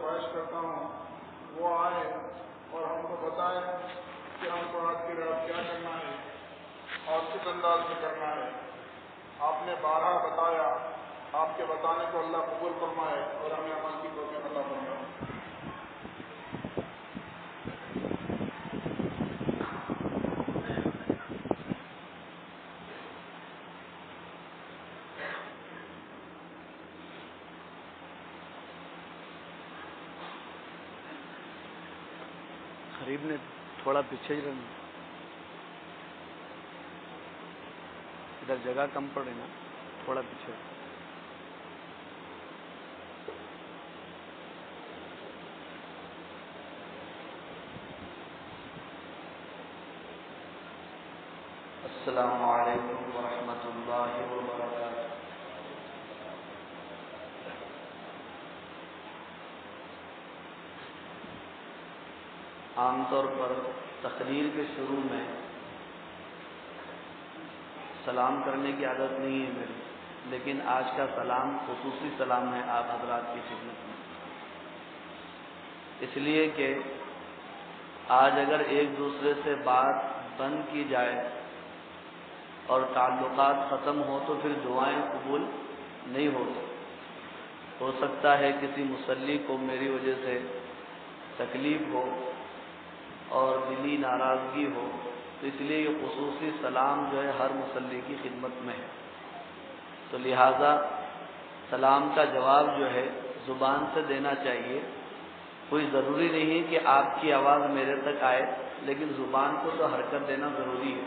خواہش کرتا ہوں وہ آئے اور ہم کو بتائیں کہ ہم کو آج کی رات کیا کرنا ہے اور کس انداز میں کرنا ہے۔ آپ نے بارہا بتایا، آپ کے بتانے کو اللہ قبول فرمائے اور ہمیں عمل کی توفیق عطا فرمائے۔ قریب نے تھوڑا پیچھے ہی رہنا، ادھر جگہ کم پڑے نا، تھوڑا پیچھے۔ السلام علیکم ورحمۃ اللہ وبرکاتہ۔ عام طور پر تقریر کے شروع میں سلام کرنے کی عادت نہیں ہے میری، لیکن آج کا سلام خصوصی سلام ہے آپ حضرات کی خدمت میں، اس لیے کہ آج اگر ایک دوسرے سے بات بند کی جائے اور تعلقات ختم ہو تو پھر دعائیں قبول نہیں ہوتی۔ ہو سکتا ہے کسی مصلی کو میری وجہ سے تکلیف ہو اور دلی ناراضگی ہو، تو اس لیے یہ خصوصی سلام جو ہے ہر مصلی کی خدمت میں ہے، تو لہٰذا سلام کا جواب جو ہے زبان سے دینا چاہیے۔ کوئی ضروری نہیں کہ آپ کی آواز میرے تک آئے، لیکن زبان کو تو حرکت دینا ضروری ہے۔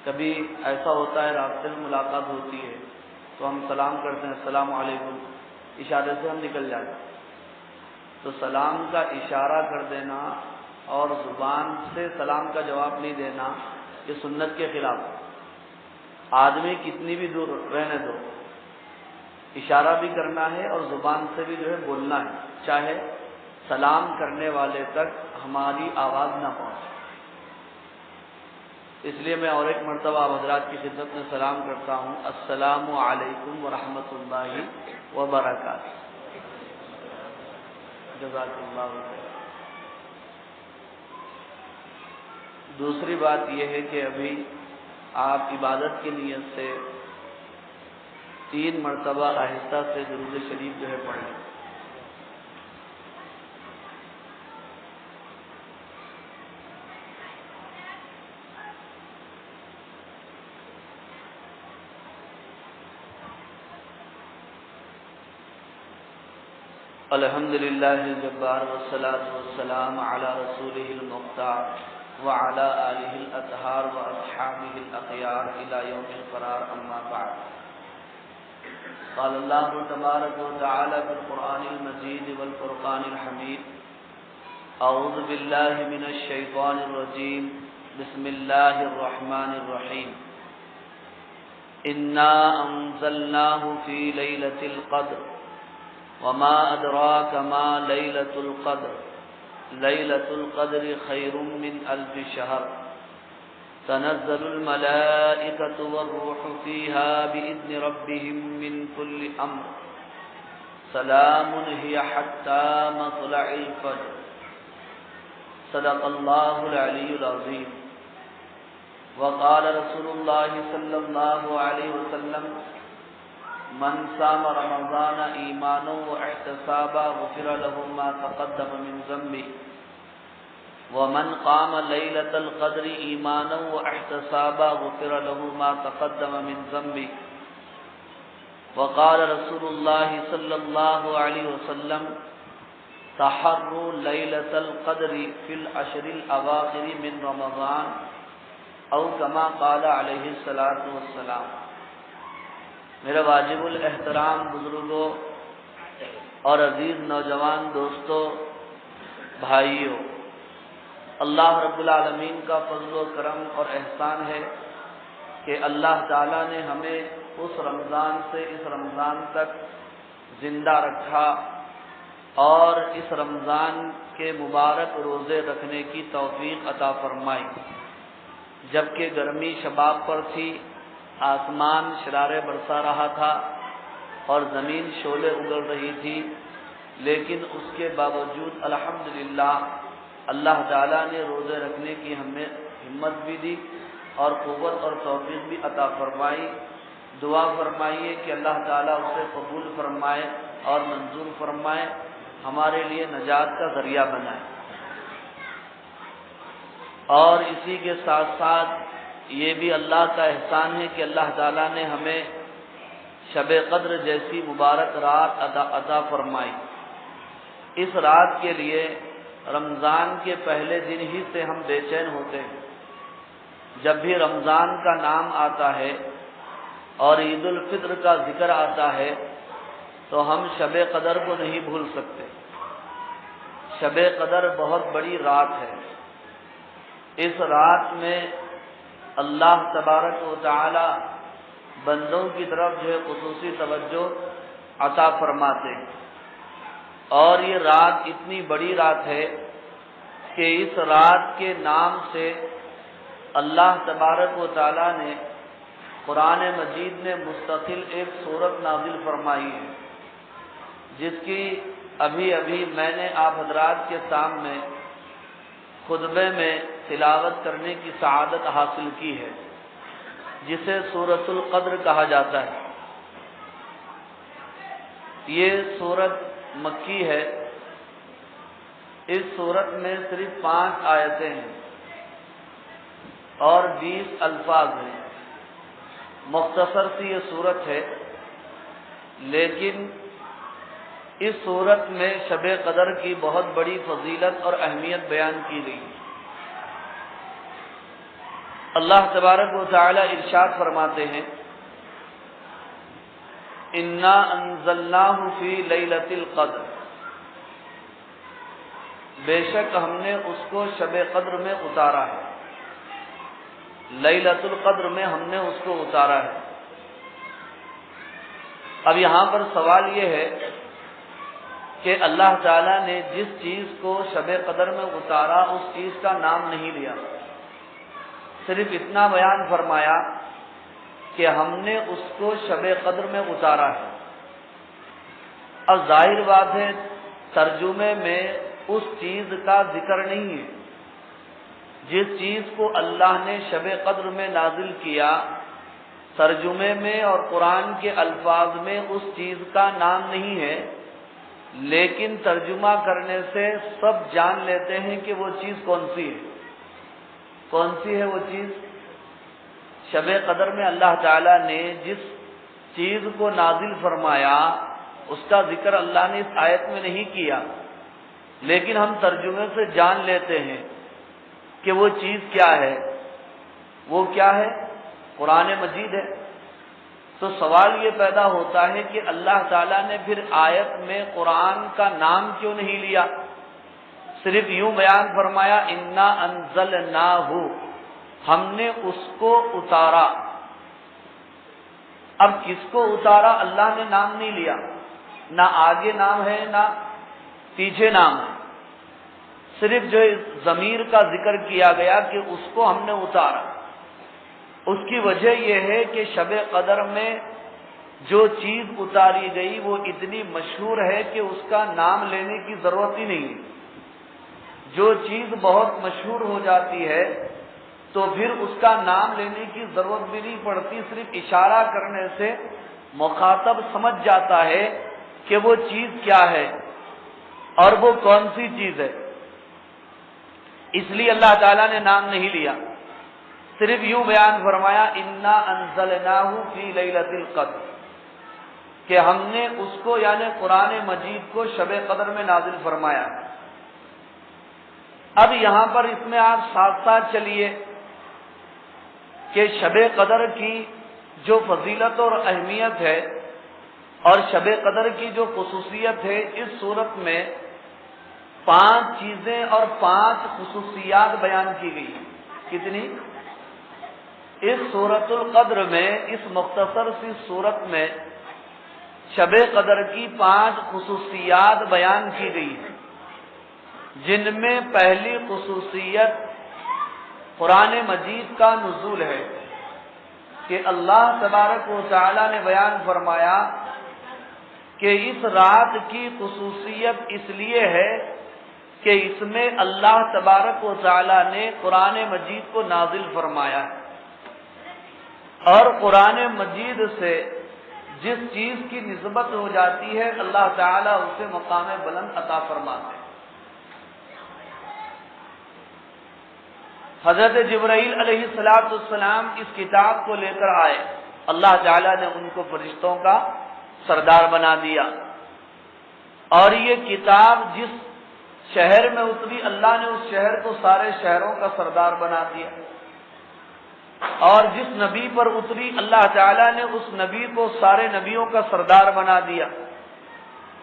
کبھی ایسا ہوتا ہے راستے میں ملاقات ہوتی ہے تو ہم سلام کرتے ہیں السلام علیکم، اشارے سے ہم نکل جاتے ہیں، تو سلام کا اشارہ کر دینا اور زبان سے سلام کا جواب نہیں دینا یہ سنت کے خلاف ہے۔ آدمی کتنی بھی دور رہنے دو، اشارہ بھی کرنا ہے اور زبان سے بھی جو ہے بولنا ہے، چاہے سلام کرنے والے تک ہماری آواز نہ پہنچے۔ اس لیے میں اور ایک مرتبہ آپ حضرات کی خدمت میں سلام کرتا ہوں، السلام علیکم ورحمۃ اللہ وبرکاتہ۔ جزاک اللہ خیر۔ دوسری بات یہ ہے کہ ابھی آپ عبادت کی نیت سے 3 مرتبہ آہستہ سے درود شریف جو ہے پڑھیں۔ الحمد للہ الجبار والصلاة والسلام علی رسولہ المختار وعلی آلہ الاطہار واصحابہ الاخیار الی یوم القرار، اما بعد۔ قال اللہ تبارک وتعالی فی القرآن المجید والفرقان الحمید، اعوذ باللہ من الشیطان الرجیم، بسم اللہ الرحمن الرحیم، انا انزلناہ فی لیلۃ القدر وما ادراک ما لیلۃ القدر، لیلۃ القدر خیر من الف شہر، تنزل الملائکۃ والروح فیہا بإذن ربہم من کل امر، سلام ہی حتی مطلع الفجر۔ صدق اللہ العلی العظیم۔ وقال رسول اللہ صلی اللہ علیہ وسلم، من صام رمضان ایمانا واحتسابا غفر له ما تقدم من ذنبه ومن قام لیلۃ القدر ایمانا واحتسابا غفر له ما تقدم من ذنبه۔ وقال رسول اللہ صلی اللہ علیہ وسلم، تحروا لیلۃ القدر فی العشر الاواخر من رمضان، او کما قال علیہ الصلاۃ والسلام۔ میرے واجب الاحترام بزرگوں اور عزیز نوجوان دوستوں، بھائیوں، اللہ رب العالمین کا فضل و کرم اور احسان ہے کہ اللہ تعالیٰ نے ہمیں اس رمضان سے اس رمضان تک زندہ رکھا اور اس رمضان کے مبارک روزے رکھنے کی توفیق عطا فرمائی، جبکہ گرمی شباب پر تھی، آسمان شرارے برسا رہا تھا اور زمین شعلے اگل رہی تھی، لیکن اس کے باوجود الحمدللہ اللہ تعالیٰ نے روزے رکھنے کی ہمیں ہمت بھی دی اور قوت اور توفیق بھی عطا فرمائی۔ دعا فرمائیے کہ اللہ تعالیٰ اسے قبول فرمائے اور منظور فرمائے، ہمارے لیے نجات کا ذریعہ بنائے۔ اور اسی کے ساتھ ساتھ یہ بھی اللہ کا احسان ہے کہ اللہ تعالیٰ نے ہمیں شب قدر جیسی مبارک رات عطا فرمائی۔ اس رات کے لیے رمضان کے پہلے دن ہی سے ہم بے چین ہوتے ہیں۔ جب بھی رمضان کا نام آتا ہے اور عید الفطر کا ذکر آتا ہے تو ہم شب قدر کو نہیں بھول سکتے۔ شب قدر بہت بڑی رات ہے۔ اس رات میں اللہ تبارک و تعالی بندوں کی طرف جو ہے خصوصی توجہ عطا فرماتے ہیں، اور یہ رات اتنی بڑی رات ہے کہ اس رات کے نام سے اللہ تبارک و تعالی نے قرآن مجید میں مستقل ایک سورت نازل فرمائی ہے، جس کی ابھی میں نے آپ حضرات کے سامنے خطبے میں تلاوت کرنے کی سعادت حاصل کی ہے، جسے سورۃ القدر کہا جاتا ہے۔ یہ سورت مکی ہے۔ اس سورت میں صرف 5 آیتیں ہیں اور 20 الفاظ ہیں۔ مختصر سی یہ سورت ہے، لیکن اس سورت میں شب قدر کی بہت بڑی فضیلت اور اہمیت بیان کی گئی۔ اللہ تبارک و تعالی ارشاد فرماتے ہیں، انا انزلناہ فی لیلۃ القدر، بے شک ہم نے اس کو شب قدر میں اتارا ہے۔ لیلۃ القدر میں ہم نے اس کو اتارا ہے۔ اب یہاں پر سوال یہ ہے کہ اللہ تعالیٰ نے جس چیز کو شب قدر میں اتارا اس چیز کا نام نہیں لیا، صرف اتنا بیان فرمایا کہ ہم نے اس کو شب قدر میں اتارا ہے۔ اب ظاہر بات ہے ترجمے میں اس چیز کا ذکر نہیں ہے۔ جس چیز کو اللہ نے شب قدر میں نازل کیا، ترجمے میں اور قرآن کے الفاظ میں اس چیز کا نام نہیں ہے، لیکن ترجمہ کرنے سے سب جان لیتے ہیں کہ وہ چیز کون سی ہے۔ کون سی ہے وہ چیز؟ شب قدر میں اللہ تعالیٰ نے جس چیز کو نازل فرمایا اس کا ذکر اللہ نے اس آیت میں نہیں کیا، لیکن ہم ترجمے سے جان لیتے ہیں کہ وہ چیز کیا ہے۔ وہ کیا ہے؟ قرآن مجید ہے۔ تو سوال یہ پیدا ہوتا ہے کہ اللہ تعالیٰ نے پھر آیت میں قرآن کا نام کیوں نہیں لیا، صرف یوں بیان فرمایا انا انزلناہ، ہم نے اس کو اتارا۔ اب کس کو اتارا اللہ نے نام نہیں لیا، نہ آگے نام ہے نہ پیچھے نام ہے، صرف جو ضمیر کا ذکر کیا گیا کہ اس کو ہم نے اتارا۔ اس کی وجہ یہ ہے کہ شب قدر میں جو چیز اتاری گئی وہ اتنی مشہور ہے کہ اس کا نام لینے کی ضرورت ہی نہیں ہے۔ جو چیز بہت مشہور ہو جاتی ہے تو پھر اس کا نام لینے کی ضرورت بھی نہیں پڑتی، صرف اشارہ کرنے سے مخاطب سمجھ جاتا ہے کہ وہ چیز کیا ہے اور وہ کون سی چیز ہے۔ اس لیے اللہ تعالیٰ نے نام نہیں لیا، صرف یوں بیان فرمایا انا انزلناہ فی لیلۃ القدر، کہ ہم نے اس کو یعنی قرآن مجید کو شب قدر میں نازل فرمایا۔ اب یہاں پر اس میں آپ ساتھ ساتھ چلیے کہ شب قدر کی جو فضیلت اور اہمیت ہے اور شب قدر کی جو خصوصیت ہے، اس صورت میں 5 چیزیں اور 5 خصوصیات بیان کی گئی۔ کتنی؟ اس سورۃ القدر میں، اس مختصر سی صورت میں شب قدر کی 5 خصوصیات بیان کی گئی ہیں، جن میں پہلی خصوصیت قرآن مجید کا نزول ہے کہ اللہ تبارک و تعالی نے بیان فرمایا کہ اس رات کی خصوصیت اس لیے ہے کہ اس میں اللہ تبارک و تعالی نے قرآن مجید کو نازل فرمایا ہے، اور قرآن مجید سے جس چیز کی نسبت ہو جاتی ہے اللہ تعالیٰ اسے مقام بلند عطا فرماتے ہیں۔ حضرت جبرائیل علیہ السلام اس کتاب کو لے کر آئے، اللہ تعالیٰ نے ان کو فرشتوں کا سردار بنا دیا، اور یہ کتاب جس شہر میں اتری اللہ نے اس شہر کو سارے شہروں کا سردار بنا دیا، اور جس نبی پر اتری اللہ تعالیٰ نے اس نبی کو سارے نبیوں کا سردار بنا دیا،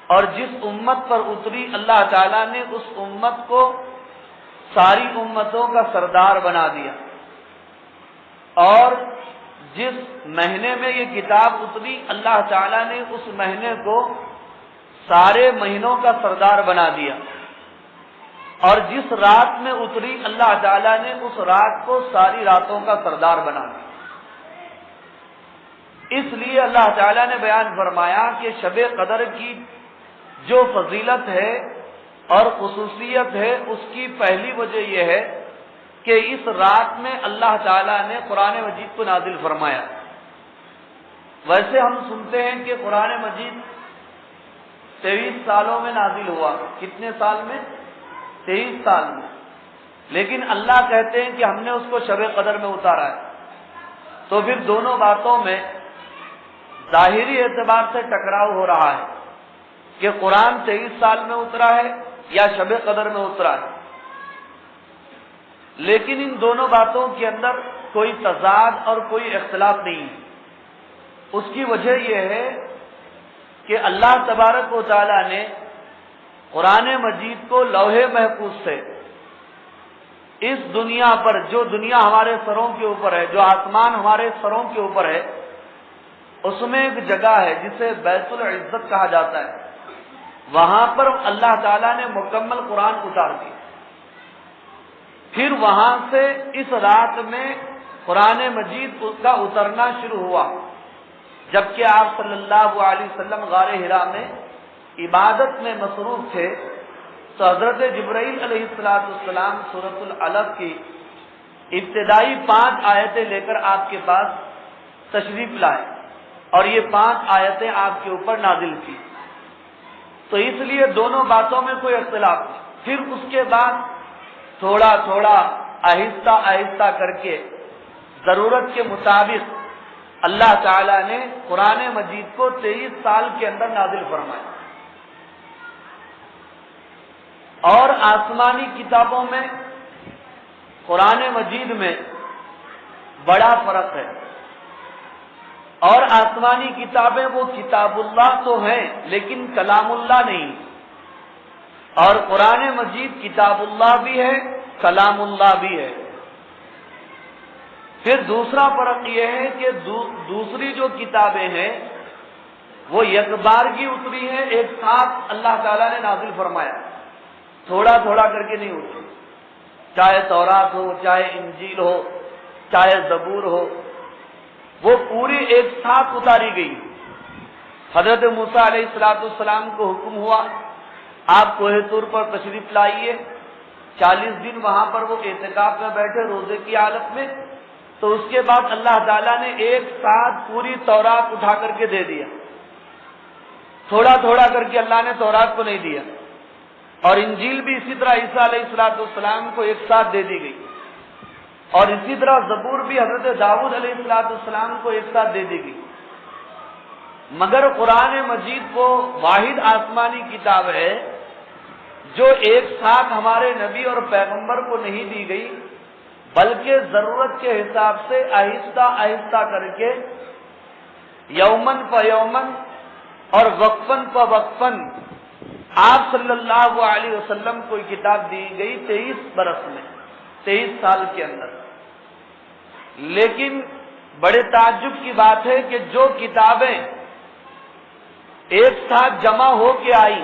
اور جس امت پر اتری اللہ تعالیٰ نے اس امت کو ساری امتوں کا سردار بنا دیا، اور جس مہینے میں یہ کتاب اتری اللہ تعالیٰ نے اس مہینے کو سارے مہینوں کا سردار بنا دیا، اور جس رات میں اتری اللہ تعالیٰ نے اس رات کو ساری راتوں کا سردار بنا دیا۔ اس لیے اللہ تعالیٰ نے بیان فرمایا کہ شب قدر کی جو فضیلت ہے اور خصوصیت ہے اس کی پہلی وجہ یہ ہے کہ اس رات میں اللہ تعالیٰ نے قرآن مجید کو نازل فرمایا۔ ویسے ہم سنتے ہیں کہ قرآن مجید 23 سالوں میں نازل ہوا، کتنے سال میں؟ 23 سال میں، لیکن اللہ کہتے ہیں کہ ہم نے اس کو شب قدر میں اتارا ہے، تو پھر دونوں باتوں میں ظاہری اعتبار سے ٹکراؤ ہو رہا ہے کہ قرآن 23 سال میں اترا ہے یا شب قدر میں اترا ہے، لیکن ان دونوں باتوں کے اندر کوئی تضاد اور کوئی اختلاف نہیں ہے۔ اس کی وجہ یہ ہے کہ اللہ تبارک و تعالی نے قرآن مجید کو لوح محفوظ سے اس دنیا پر، جو دنیا ہمارے سروں کے اوپر ہے، جو آسمان ہمارے سروں کے اوپر ہے، اس میں ایک جگہ ہے جسے بیت العزت کہا جاتا ہے، وہاں پر اللہ تعالیٰ نے مکمل قرآن اتار دیا۔ پھر وہاں سے اس رات میں قرآن مجید کا اترنا شروع ہوا، جبکہ آپ صلی اللہ علیہ وسلم غار حرا میں عبادت میں مصروف تھے، تو حضرت جبرائیل علیہ السلام سورۃ العلق کی ابتدائی 5 آیتیں لے کر آپ کے پاس تشریف لائے، اور یہ 5 آیتیں آپ کے اوپر نازل کی، تو اس لیے دونوں باتوں میں کوئی اختلاف نہیں۔ پھر اس کے بعد تھوڑا تھوڑا آہستہ آہستہ کر کے ضرورت کے مطابق اللہ تعالیٰ نے قرآن مجید کو 23 سال کے اندر نازل فرمایا، اور آسمانی کتابوں میں قرآن مجید میں بڑا فرق ہے، اور آسمانی کتابیں وہ کتاب اللہ تو ہیں لیکن کلام اللہ نہیں، اور قرآن مجید کتاب اللہ بھی ہے کلام اللہ بھی ہے۔ پھر دوسرا فرق یہ ہے کہ دوسری جو کتابیں ہیں وہ یک بارگی اتری ہیں، ایک ساتھ اللہ تعالیٰ نے نازل فرمایا، تھوڑا تھوڑا کر کے نہیں اتری، چاہے تورات ہو، چاہے انجیل ہو، چاہے زبور ہو، وہ پوری ایک ساتھ اتاری گئی۔ حضرت موسیٰ علیہ السلام کو حکم ہوا آپ کوہ طور پر تشریف لائیے، 40 دن وہاں پر وہ اعتکاف میں بیٹھے روزے کی حالت میں، تو اس کے بعد اللہ تعالیٰ نے ایک ساتھ پوری تورات اٹھا کر کے دے دیا، تھوڑا تھوڑا کر کے اللہ نے تورات کو نہیں دیا، اور انجیل بھی اسی طرح عیسیٰ علیہ السلام کو ایک ساتھ دے دی گئی، اور اسی طرح زبور بھی حضرت داؤد علیہ السلام کو ایک ساتھ دے دی گئی۔ مگر قرآن مجید وہ واحد آسمانی کتاب ہے جو ایک ساتھ ہمارے نبی اور پیغمبر کو نہیں دی گئی، بلکہ ضرورت کے حساب سے آہستہ آہستہ کر کے یومن فیومن اور وقفن فوقفن آپ صلی اللہ علیہ وسلم کو کتاب دی گئی 23 برس میں، 23 سال کے اندر۔ لیکن بڑے تعجب کی بات ہے کہ جو کتابیں ایک ساتھ جمع ہو کے آئی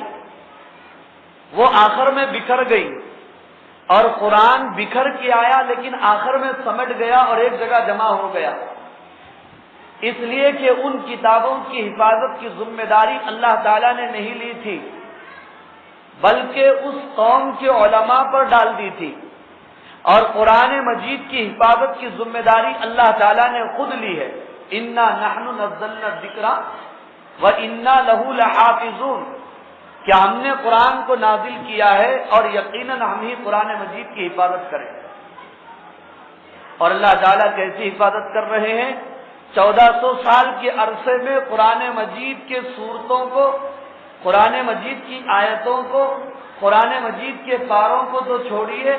وہ آخر میں بکھر گئی، اور قرآن بکھر کے آیا لیکن آخر میں سمٹ گیا اور ایک جگہ جمع ہو گیا۔ اس لیے کہ ان کتابوں کی حفاظت کی ذمہ داری اللہ تعالیٰ نے نہیں لی تھی، بلکہ اس قوم کے علماء پر ڈال دی تھی، اور قرآن مجید کی حفاظت کی ذمہ داری اللہ تعالیٰ نے خود لی ہے۔ انا نحن نزلنا الذکر وانا لہ لحافظون، کہ ہم نے قرآن کو نازل کیا ہے اور یقیناً ہم ہی قرآن مجید کی حفاظت کریں۔ اور اللہ تعالیٰ کیسی حفاظت کر رہے ہیں؟ 1400 سال کے عرصے میں قرآن مجید کے سورتوں کو، قرآن مجید کی آیتوں کو، قرآن مجید کے پاروں کو تو چھوڑیے،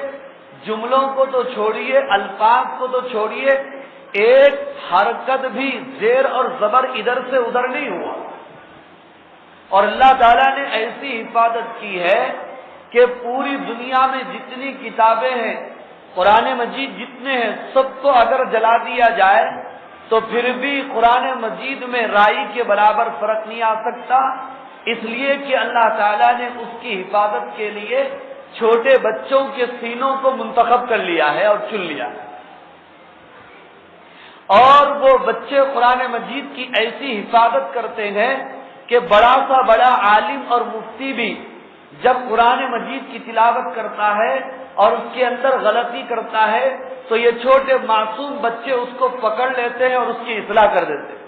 جملوں کو تو چھوڑیے، الفاظ کو تو چھوڑیے، ایک حرکت بھی زیر اور زبر ادھر سے ادھر نہیں ہوا۔ اور اللہ تعالیٰ نے ایسی حفاظت کی ہے کہ پوری دنیا میں جتنی کتابیں ہیں، قرآن مجید جتنے ہیں، سب کو اگر جلا دیا جائے تو پھر بھی قرآن مجید میں رائی کے برابر فرق نہیں آ سکتا، اس لیے کہ اللہ تعالیٰ نے اس کی حفاظت کے لیے چھوٹے بچوں کے سینوں کو منتخب کر لیا ہے اور چن لیا ہے۔ اور وہ بچے قرآن مجید کی ایسی حفاظت کرتے ہیں کہ بڑا سا بڑا عالم اور مفتی بھی جب قرآن مجید کی تلاوت کرتا ہے اور اس کے اندر غلطی کرتا ہے تو یہ چھوٹے معصوم بچے اس کو پکڑ لیتے ہیں اور اس کی اصلاح کر دیتے ہیں۔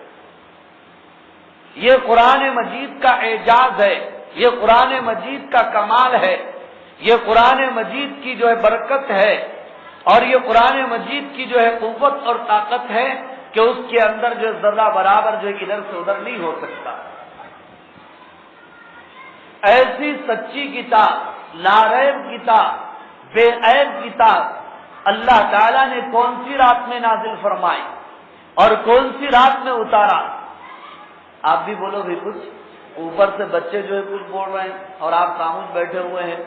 یہ قرآن مجید کا اعجاز ہے، یہ قرآن مجید کا کمال ہے، یہ قرآن مجید کی جو ہے برکت ہے، اور یہ قرآن مجید کی جو ہے قوت اور طاقت ہے کہ اس کے اندر جو ذرہ برابر جو ہے ادھر سے ادھر نہیں ہو سکتا۔ ایسی سچی کتاب، لاریب کتاب، بے عیب کتاب اللہ تعالیٰ نے کون سی رات میں نازل فرمائی اور کون سی رات میں اتارا؟ آپ بھی بولو بھی کچھ، اوپر سے بچے جو ہے کچھ بول رہے ہیں اور آپ خاموش بیٹھے ہوئے ہیں۔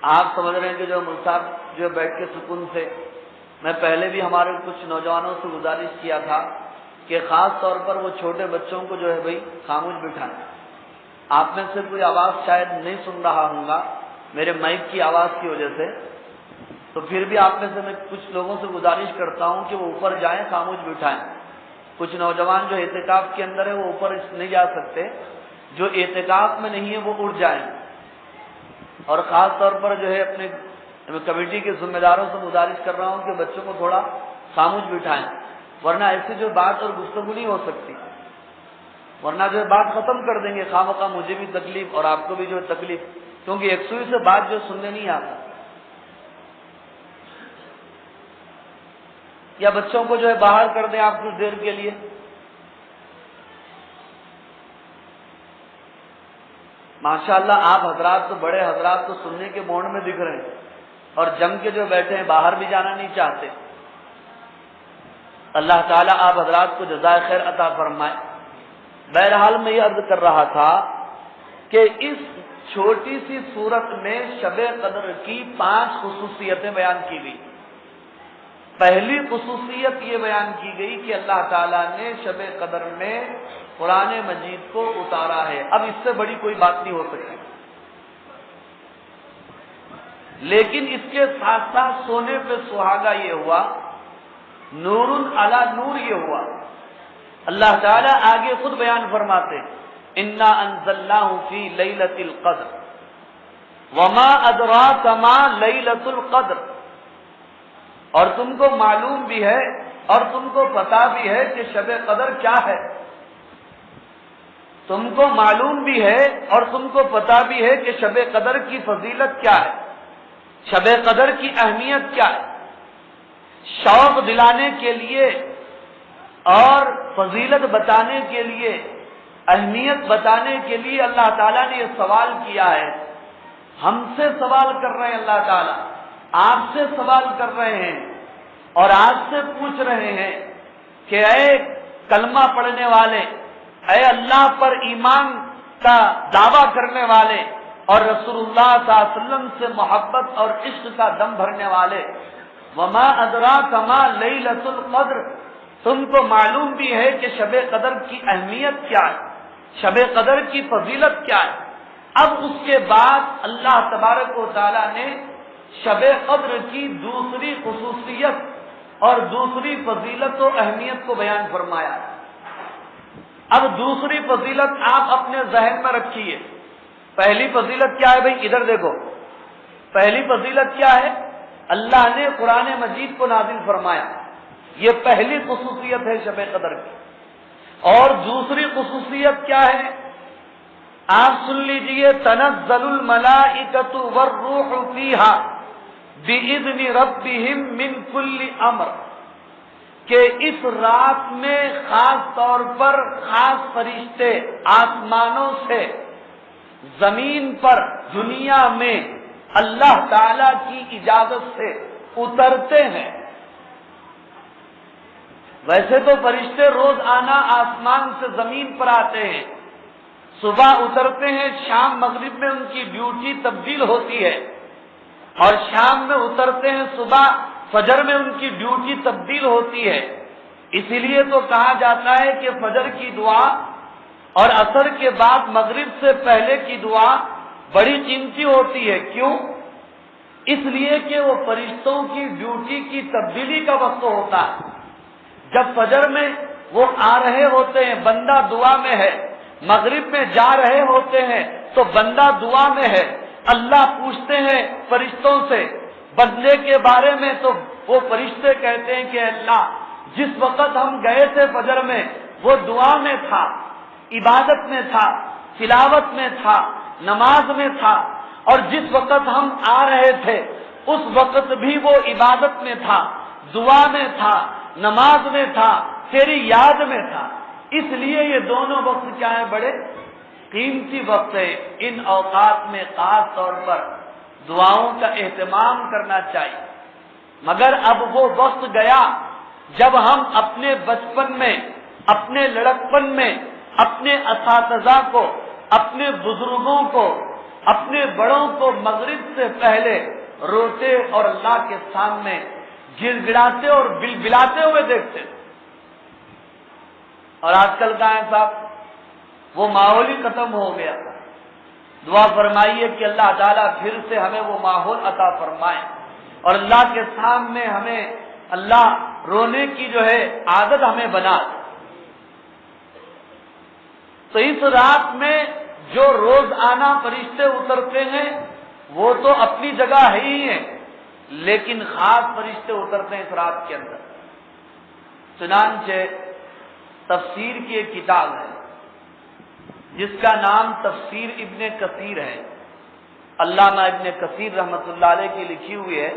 آپ سمجھ رہے ہیں کہ جو مصعب جو بیٹھ کے سکون سے، میں پہلے بھی ہمارے کچھ نوجوانوں سے گزارش کیا تھا کہ خاص طور پر وہ چھوٹے بچوں کو جو ہے بھائی خاموش بٹھائیں۔ آپ میں سے کوئی آواز شاید نہیں سن رہا ہوں گا میرے مائک کی آواز کی وجہ سے، تو پھر بھی آپ میں سے میں کچھ لوگوں سے گزارش کرتا ہوں کہ وہ اوپر جائیں، خاموش بٹھائیں۔ کچھ نوجوان جو اعتکاف کے اندر ہے وہ اوپر نہیں جا سکتے، جو اعتکاف میں نہیں ہے وہ اٹھ جائیں، اور خاص طور پر جو ہے اپنے کمیٹی کے ذمہ داروں سے گزارش کر رہا ہوں کہ بچوں کو تھوڑا خاموش بٹھائیں، ورنہ ایسی جو بات اور گفتگو نہیں ہو سکتی، ورنہ جو ہے بات ختم کر دیں گے، خواہ مخواہ مجھے بھی تکلیف اور آپ کو بھی جو ہے تکلیف، کیونکہ یکسوئی سے بات جو سننے نہیں آتا۔ یا بچوں کو جو ہے باہر کر دیں آپ کچھ دیر کے لیے۔ ماشاءاللہ آپ حضرات تو بڑے حضرات تو سننے کے موڈ میں دکھ رہے ہیں اور جم کے جو بیٹھے ہیں باہر بھی جانا نہیں چاہتے۔ اللہ تعالیٰ آپ حضرات کو جزائے خیر عطا فرمائے۔ بہرحال میں یہ عرض کر رہا تھا کہ اس چھوٹی سی سورت میں شب قدر کی 5 خصوصیتیں بیان کی گئی۔ پہلی خصوصیت یہ بیان کی گئی کہ اللہ تعالیٰ نے شب قدر میں قرآن مجید کو اتارا ہے۔ اب اس سے بڑی کوئی بات نہیں ہو سکتی، لیکن اس کے ساتھ ساتھ سونے پہ سہاگا یہ ہوا، نور علی نور یہ ہوا۔ اللہ تعالیٰ آگے خود بیان فرماتے انا انزلناہ فی لیلۃ القدر وما ادراک ما لیلۃ القدر، اور تم کو معلوم بھی ہے اور تم کو پتا بھی ہے کہ شب قدر کیا ہے، تم کو معلوم بھی ہے اور تم کو پتا بھی ہے کہ شب قدر کی فضیلت کیا ہے، شب قدر کی اہمیت کیا ہے۔ شوق دلانے کے لیے اور فضیلت بتانے کے لیے، اہمیت بتانے کے لیے اللہ تعالیٰ نے یہ سوال کیا ہے۔ ہم سے سوال کر رہے ہیں اللہ تعالیٰ، آپ سے سوال کر رہے ہیں اور آپ سے پوچھ رہے ہیں کہ اے کلمہ پڑھنے والے، اے اللہ پر ایمان کا دعویٰ کرنے والے اور رسول اللہ صلی اللہ علیہ وسلم سے محبت اور عشق کا دم بھرنے والے، وما ادراک ما لیلۃ القدر، تم کو معلوم بھی ہے کہ شب قدر کی اہمیت کیا ہے، شب قدر کی فضیلت کیا ہے۔ اب اس کے بعد اللہ تبارک و تعالیٰ نے شب قدر کی دوسری خصوصیت اور دوسری فضیلت و اہمیت کو بیان فرمایا۔ اب دوسری فضیلت آپ اپنے ذہن میں رکھیے. پہلی فضیلت کیا ہے بھائی؟ ادھر دیکھو. پہلی فضیلت کیا ہے؟ اللہ نے قرآن مجید کو نازل فرمایا. یہ پہلی خصوصیت ہے شب قدر کی. اور دوسری خصوصیت کیا ہے؟ آپ سن لیجئے. تنزل الملائکۃ والروح فیہا بِإِذْنِ رَبِّهِمْ مِنْ كُلِّ أَمْرٍ، کہ اس رات میں خاص طور پر خاص فرشتے آسمانوں سے زمین پر دنیا میں اللہ تعالی کی اجازت سے اترتے ہیں. ویسے تو فرشتے روز آنا آسمان سے زمین پر آتے ہیں، صبح اترتے ہیں، شام مغرب میں ان کی ڈیوٹی تبدیل ہوتی ہے، اور شام میں اترتے ہیں، صبح فجر میں ان کی ڈیوٹی تبدیل ہوتی ہے. اسی لیے تو کہا جاتا ہے کہ فجر کی دعا اور عصر کے بعد مغرب سے پہلے کی دعا بڑی قیمتی ہوتی ہے. کیوں؟ اس لیے کہ وہ فرشتوں کی ڈیوٹی کی تبدیلی کا وقت ہوتا ہے. جب فجر میں وہ آ رہے ہوتے ہیں، بندہ دعا میں ہے، مغرب میں جا رہے ہوتے ہیں تو بندہ دعا میں ہے. اللہ پوچھتے ہیں فرشتوں سے بندے کے بارے میں، تو وہ فرشتے کہتے ہیں کہ اللہ، جس وقت ہم گئے تھے فجر میں وہ دعا میں تھا، عبادت میں تھا، تلاوت میں تھا، نماز میں تھا، اور جس وقت ہم آ رہے تھے اس وقت بھی وہ عبادت میں تھا، دعا میں تھا، نماز میں تھا، تیری یاد میں تھا. اس لیے یہ دونوں وقت کیا ہے؟ بڑے قیمتی وقت ہے. ان اوقات میں خاص طور پر دعاؤں کا اہتمام کرنا چاہیے. مگر اب وہ وقت گیا جب ہم اپنے بچپن میں، اپنے لڑکپن میں اپنے اساتذہ کو، اپنے بزرگوں کو، اپنے بڑوں کو مغرب سے پہلے روتے اور اللہ کے سامنے گر گڑاتے اور بلبلاتے ہوئے دیکھتے. اور آج کل کا ہے صاحب، وہ ماحول ہی ختم ہو گیا. دعا فرمائیے کہ اللہ تعالیٰ پھر سے ہمیں وہ ماحول عطا فرمائے اور اللہ کے سامنے ہمیں اللہ رونے کی جو ہے عادت ہمیں بنا دے. تو اس رات میں جو روز آنا فرشتے اترتے ہیں وہ تو اپنی جگہ ہے ہی ہیں، لیکن خاص فرشتے اترتے ہیں اس رات کے اندر. چنانچہ تفسیر کی ایک کتاب ہے جس کا نام تفسیر ابن کثیر ہے. علامہ ابن کثیر رحمۃ اللہ علیہ کی لکھی ہوئی ہے،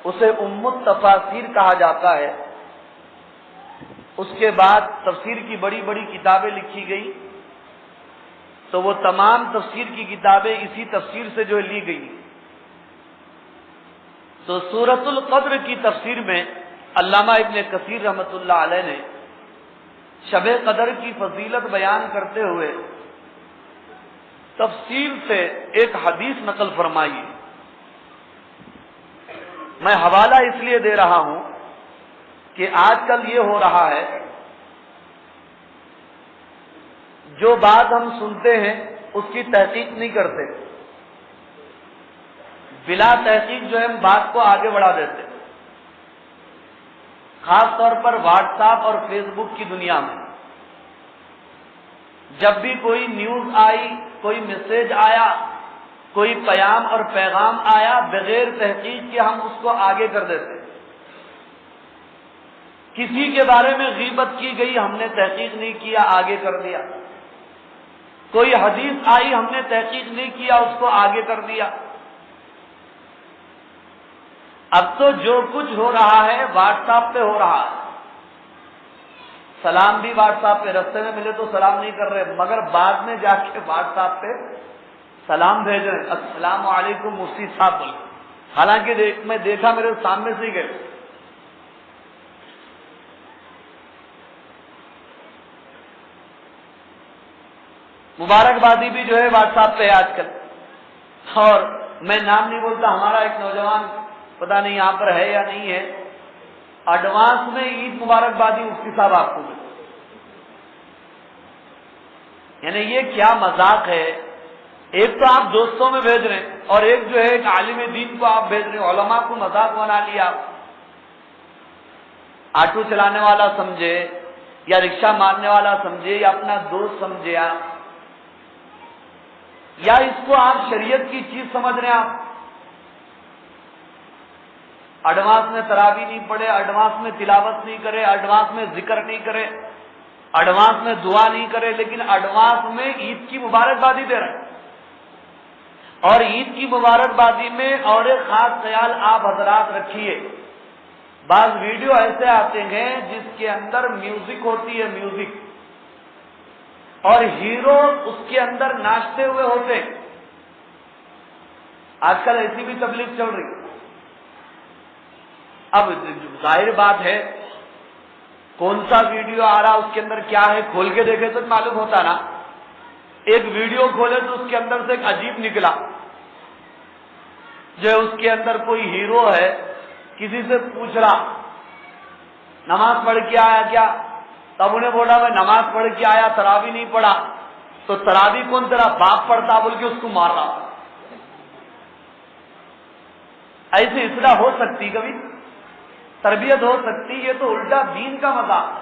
اسے ام التفاسیر کہا جاتا ہے. اس کے بعد تفسیر کی بڑی بڑی کتابیں لکھی گئی، تو وہ تمام تفسیر کی کتابیں اسی تفسیر سے جو لی گئی. تو سورۃ القدر کی تفسیر میں علامہ ابن کثیر رحمۃ اللہ علیہ نے شب قدر کی فضیلت بیان کرتے ہوئے تفصیل سے ایک حدیث نقل فرمائی. میں حوالہ اس لیے دے رہا ہوں کہ آج کل یہ ہو رہا ہے، جو بات ہم سنتے ہیں اس کی تحقیق نہیں کرتے، بلا تحقیق جو ہے ہم بات کو آگے بڑھا دیتے. خاص طور پر واٹس ایپ اور فیس بک کی دنیا میں جب بھی کوئی نیوز آئی، کوئی میسج آیا، کوئی پیام اور پیغام آیا، بغیر تحقیق کے ہم اس کو آگے کر دیتے. کسی کے بارے میں غیبت کی گئی، ہم نے تحقیق نہیں کیا، آگے کر دیا. کوئی حدیث آئی، ہم نے تحقیق نہیں کیا، اس کو آگے کر دیا. اب تو جو کچھ ہو رہا ہے واٹس ایپ پہ ہو رہا ہے. سلام بھی واٹس ایپ پہ، رستے میں ملے تو سلام نہیں کر رہے، مگر بعد میں جا کے واٹس ایپ پہ سلام بھیج رہے، السلام علیکم مفتی صاحب بول. حالانکہ میں دیکھا میرے سامنے سے ہی گئے. مبارکبادی بھی جو ہے واٹس ایپ پہ ہے آج کل. اور میں نام نہیں بولتا، ہمارا ایک نوجوان پتہ نہیں یہاں پر ہے یا نہیں ہے، ایڈوانس میں عید مبارکبادی مفتی صاحب آپ کو ملے. یعنی یہ کیا مذاق ہے؟ ایک تو آپ دوستوں میں بھیج رہے ہیں اور ایک جو ہے ایک عالم دین کو آپ بھیج رہے ہیں. علماء کو مذاق بنا لیا. آٹو چلانے والا سمجھے یا رکشہ مارنے والا سمجھے یا اپنا دوست سمجھے یا اس کو آپ شریعت کی چیز سمجھ رہے ہیں. آپ ایڈوانس میں تراویح نہیں پڑھے، ایڈوانس میں تلاوت نہیں کرے، ایڈوانس میں ذکر نہیں کرے، ایڈوانس میں دعا نہیں کرے، لیکن ایڈوانس میں عید کی مبارکبادی دے رہے ہیں. اور عید کی مبارکبادی میں اور ایک خاص خیال آپ حضرات رکھیے، بعض ویڈیو ایسے آتے ہیں جس کے اندر میوزک ہوتی ہے، میوزک، اور ہیرو اس کے اندر ناچتے ہوئے ہوتے. آج کل ایسی بھی تبلیغ چل رہی. اب ظاہر بات ہے کون سا ویڈیو آ رہا اس کے اندر کیا ہے کھول کے دیکھے تو معلوم ہوتا نا. ایک ویڈیو کھولے تو اس کے اندر سے ایک عجیب نکلا، جو اس کے اندر کوئی ہیرو ہے، کسی سے پوچھ رہا نماز پڑھ کے آیا کیا؟ تب انہیں بولا میں نماز پڑھ کے آیا، تراویح نہیں پڑھا. تو تراویح کون تیرا باپ پڑھتا بول کے اس کو مار رہا. ایسی اصلاح ہو سکتی، کبھی تربیت ہو سکتی؟ یہ تو الٹا دین کا مذاق ہے،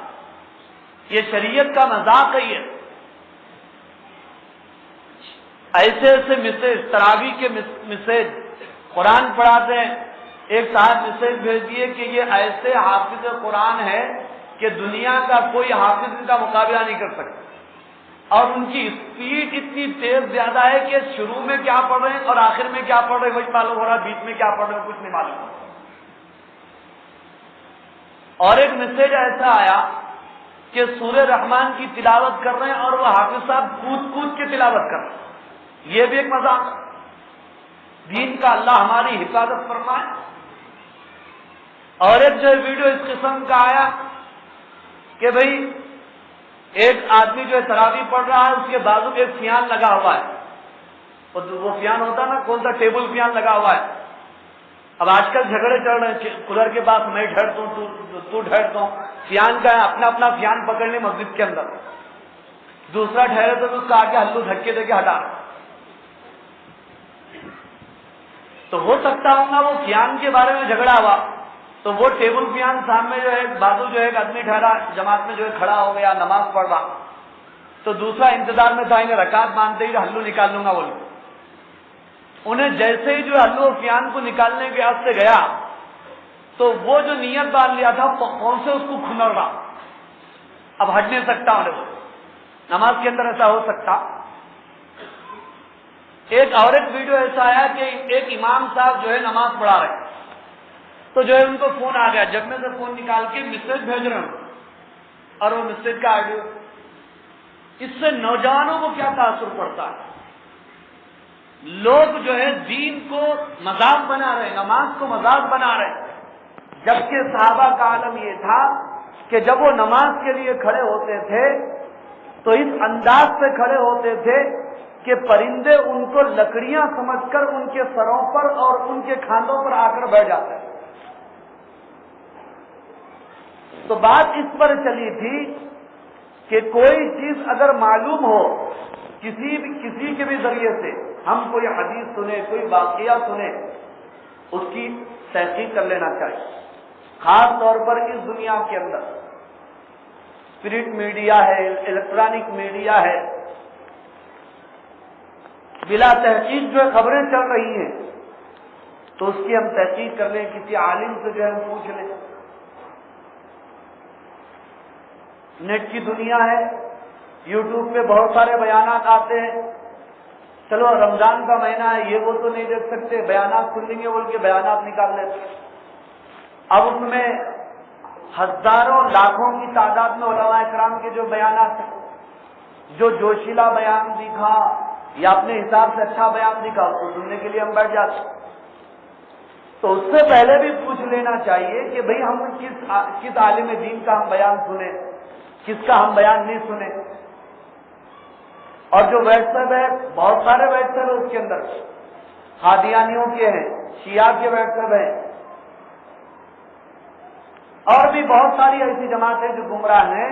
یہ شریعت کا مذاق ہے. یہ ایسے ایسے میسج، تراویح کے میسج، قرآن پڑھاتے ہیں. ایک صاحب میسج بھیج دیے کہ یہ ایسے حافظ قرآن ہے کہ دنیا کا کوئی حافظ ان کا مقابلہ نہیں کر سکتا، اور ان کی اسپیڈ اتنی تیز زیادہ ہے کہ شروع میں کیا پڑھ رہے ہیں اور آخر میں کیا پڑھ رہے ہیں وہی معلوم ہو رہا، بیچ میں کیا پڑھ رہے ہیں کچھ نہیں معلوم ہو رہا. اور ایک میسج ایسا آیا کہ سورہ رحمان کی تلاوت کر رہے ہیں اور وہ حافظ صاحب کود کود کے تلاوت کر رہے ہیں. یہ بھی ایک مذاق. دین کا اللہ ہماری حفاظت فرمائے. اور ایک جو ویڈیو اس قسم کا آیا کہ بھئی ایک آدمی جو ہے تراویح پڑھ رہا ہے، اس کے بازو میں ایک فیان لگا ہوا ہے. وہ فیان ہوتا نا کون سا، ٹیبل فیان لگا ہوا ہے. اب آج کل جھگڑے چل رہے ہیں کولر کے پاس، میں ڈھڑتا ہوں تو ڈھڑتا ہوں. فیان کا ہے، اپنا اپنا فیان پکڑ لیں مسجد کے اندر. دوسرا ٹھہرے تو اس کا آگے ہلو دھکے دے کے ہٹا. تو ہو سکتا ہوگا وہ فیان کے بارے میں جھگڑا ہوا، تو وہ ٹیبل فیان سامنے جو ہے بازو جو ہے ایک آدمی ٹھہرا جماعت میں جو ہے کھڑا ہو گیا نماز پڑھ رہا، تو دوسرا انتظار میں تھا رکعت باندھتے ہی ہلو نکال لوں گا بولے. انہیں جیسے ہی جو ہلو فیان کو نکالنے کے ہاتھ سے گیا تو وہ جو نیت باندھ لیا تھا کون سے اس کو کھنر رہا، اب ہٹ نہیں سکتا. انہیں وہ نماز کے اندر ایسا ہو سکتا. ایک اور ایک ویڈیو ایسا آیا کہ ایک امام صاحب جو ہے نماز پڑھا رہے، تو جو ہے ان کو فون آ گیا، جب میں سے فون نکال کے میسج بھیج رہے ہوں، اور وہ میسج کا آڈیو. اس سے نوجوانوں کو کیا تاثر پڑتا ہے؟ لوگ جو ہے دین کو مذاق بنا رہے، نماز کو مذاق بنا رہے، جبکہ صحابہ کا عالم یہ تھا کہ جب وہ نماز کے لیے کھڑے ہوتے تھے تو اس انداز سے کھڑے ہوتے تھے کہ پرندے ان کو لکڑیاں سمجھ کر ان کے سروں پر اور ان کے کھانوں پر آ کر بیٹھ جاتے ہیں. تو بات اس پر چلی تھی کہ کوئی چیز اگر معلوم ہو کسی کے بھی ذریعے سے، ہم کوئی حدیث سنے، کوئی واقعہ سنے، اس کی تحقیق کر لینا چاہیے. خاص طور پر اس دنیا کے اندر پرنٹ میڈیا ہے، الیکٹرانک میڈیا ہے، بلا تحقیق جو ہے خبریں چل رہی ہیں، تو اس کی ہم تحقیق کر لیں، کسی عالم سے جو ہے ہم پوچھ لیں. نیٹ کی دنیا ہے، یوٹیوب پہ بہت سارے بیانات آتے ہیں. چلو رمضان کا مہینہ ہے، یہ وہ تو نہیں دیکھ سکتے، بیانات سن لیں گے بول کے بیانات نکال لیتے. اب اس میں ہزاروں لاکھوں کی تعداد میں علماء کرام کے جو بیانات ہیں، جو جوشیلا بیان دکھا یا اپنے حساب سے اچھا بیان دکھا، اس کو سننے کے لیے ہم بیٹھ جاتے. تو اس سے پہلے بھی پوچھ لینا چاہیے کہ بھئی ہم کس عالم دین کا ہم بیان سنیں، کس کا ہم بیان نہیں سنیں. اور جو واٹس ایپ ہے، بہت سارے واٹس ایپ اس کے اندر قادیانیوں کے ہیں، شیعہ کے واٹس ایپ ہیں، اور بھی بہت ساری ایسی جماعتیں جو گمراہ ہیں،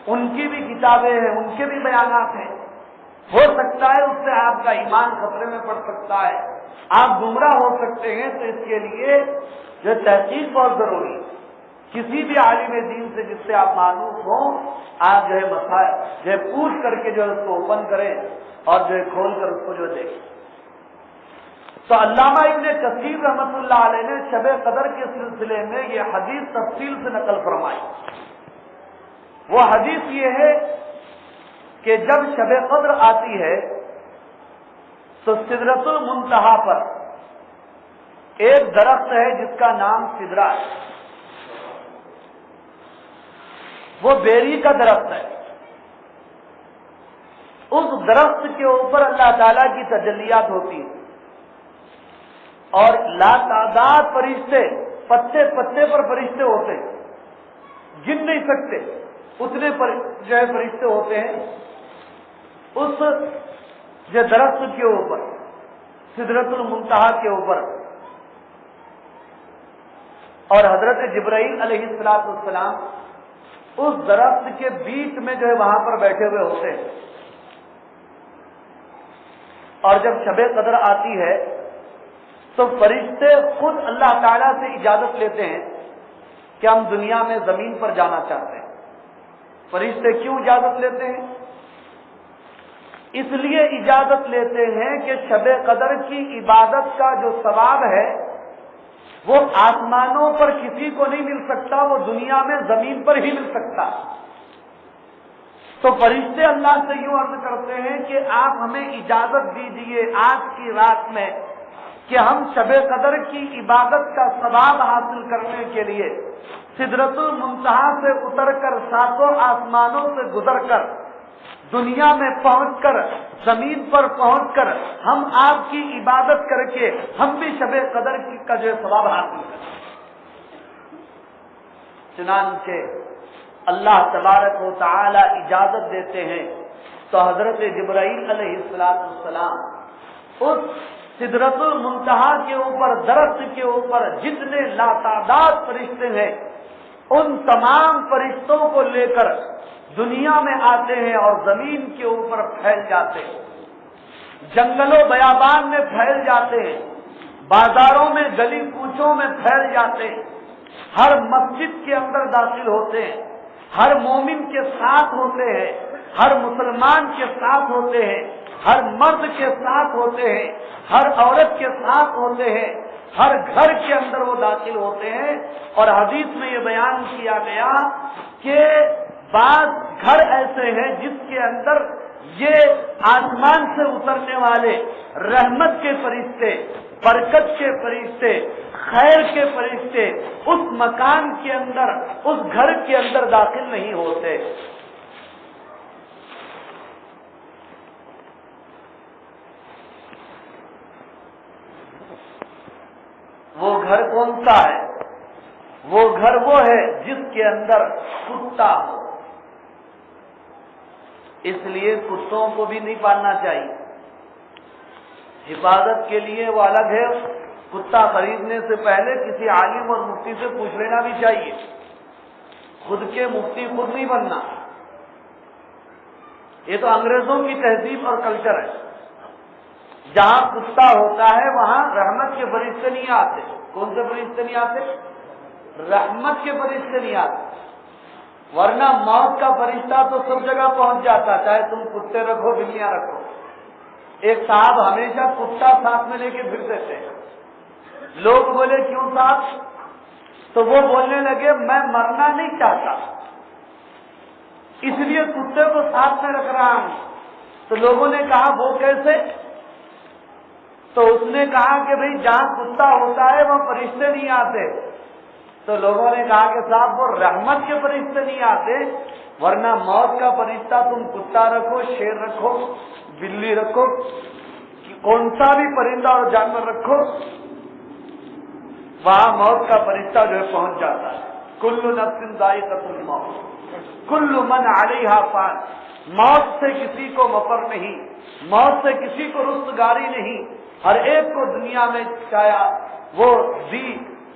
ان کی بھی کتابیں ہیں، ان کے بھی بیانات ہیں. ہو سکتا ہے اس سے آپ کا ایمان خطرے میں پڑ سکتا ہے، آپ گمراہ ہو سکتے ہیں. تو اس کے لیے جو تحقیق بہت ضروری ہے. کسی بھی عالم دین سے جس سے آپ معلوم ہوں، آپ جو ہے مسائل جو ہے پوچھ کر کے جو ہے اس کو اوپن کریں اور جو ہے کھول کر اس کو جو دیکھیں۔ تو علامہ ابن کثیر رحمۃ اللہ علیہ نے شب قدر کے سلسلے میں یہ حدیث تفصیل سے نقل فرمائی۔ وہ حدیث یہ ہے کہ جب شب قدر آتی ہے تو سدرۃ المنتہا پر ایک درخت ہے جس کا نام سدرا ہے، وہ بیری کا درخت ہے۔ اس درخت کے اوپر اللہ تعالیٰ کی تجلیات ہوتی ہیں اور لاتعداد فرشتے، پتے پتے پر فرشتے ہوتے ہیں، گن نہیں سکتے اتنے جو ہے فرشتے ہوتے ہیں اس جو درخت کے اوپر، سدرۃ المنتہا کے اوپر۔ اور حضرت جبرائیل علیہ السلام اس درخت کے بیچ میں جو ہے وہاں پر بیٹھے ہوئے ہوتے ہیں، اور جب شب قدر آتی ہے تو فرشتے خود اللہ تعالیٰ سے اجازت لیتے ہیں کہ ہم دنیا میں زمین پر جانا چاہتے ہیں۔ فرشتے کیوں اجازت لیتے ہیں؟ اس لیے اجازت لیتے ہیں کہ شب قدر کی عبادت کا جو ثواب ہے وہ آسمانوں پر کسی کو نہیں مل سکتا، وہ دنیا میں زمین پر ہی مل سکتا۔ تو فرشتے اللہ سے یوں عرض کرتے ہیں کہ آپ ہمیں اجازت دیجئے آج کی رات میں کہ ہم شب قدر کی عبادت کا ثواب حاصل کرنے کے لیے سدرۃ المنتہا سے اتر کر ساتوں آسمانوں سے گزر کر دنیا میں پہنچ کر زمین پر پہنچ کر ہم آپ کی عبادت کر کے ہم بھی شب قدر کا جو ثواب حاصل کریں۔ چنانچہ اللہ تبارک و تعالی اجازت دیتے ہیں تو حضرت جبرائیل علیہ السلام اس سدرۃ المنتہا کے اوپر، درخت کے اوپر جتنے لاتعداد فرشتے ہیں ان تمام فرشتوں کو لے کر دنیا میں آتے ہیں اور زمین کے اوپر پھیل جاتے ہیں، جنگل و بیابان میں پھیل جاتے ہیں، بازاروں میں گلی کوچوں میں پھیل جاتے ہیں، ہر مسجد کے اندر داخل ہوتے ہیں، ہر مومن کے ساتھ ہوتے ہیں، ہر مسلمان کے ساتھ ہوتے ہیں، ہر مرد کے ساتھ ہوتے ہیں، ہر عورت کے ساتھ ہوتے ہیں، ہر گھر کے اندر وہ داخل ہوتے ہیں۔ اور حدیث میں یہ بیان کیا گیا کہ بعض گھر ایسے ہیں جس کے اندر یہ آسمان سے اترنے والے رحمت کے فرشتے، برکت کے فرشتے، خیر کے فرشتے اس مکان کے اندر، اس گھر کے اندر داخل نہیں ہوتے۔ وہ گھر کون سا ہے؟ وہ گھر وہ ہے جس کے اندر کتا ہو۔ اس لیے کتوں کو بھی نہیں پالنا چاہیے، حفاظت کے لیے وہ الگ ہے۔ کتا خریدنے سے پہلے کسی عالم اور مفتی سے پوچھ لینا بھی چاہیے، خود کے مفتی خود نہیں بننا۔ یہ تو انگریزوں کی تہذیب اور کلچر ہے، جہاں کتا ہوتا ہے وہاں رحمت کے فرشتے نہیں آتے۔ کون سے فرشتے نہیں آتے؟ رحمت کے فرشتے نہیں آتے، ورنہ موت کا فرشتہ تو سب جگہ پہنچ جاتا، چاہے تم کتے رکھو بلیاں رکھو۔ ایک صاحب ہمیشہ کتا ساتھ میں لے کے پھرتے تھے، لوگ بولے کیوں صاحب؟ تو وہ بولنے لگے میں مرنا نہیں چاہتا، اس لیے کتے کو ساتھ میں رکھ رہا ہوں۔ تو لوگوں نے کہا وہ کیسے؟ تو اس نے کہا کہ بھئی جہاں کتا ہوتا ہے وہاں فرشتے نہیں آتے۔ تو لوگوں نے کہا کہ صاحب وہ رحمت کے فرشتے نہیں آتے، ورنہ موت کا فرشتہ تم کتا رکھو، شیر رکھو، بلی رکھو، کون سا بھی پرندہ اور جانور رکھو، وہاں موت کا فرشتہ جو ہے پہنچ جاتا ہے۔ کل نفس ذائقۃ الموت، کل من علیہا فان۔ موت سے کسی کو مفر نہیں، موت سے کسی کو رستگاری نہیں، ہر ایک کو دنیا میں چاہے وہ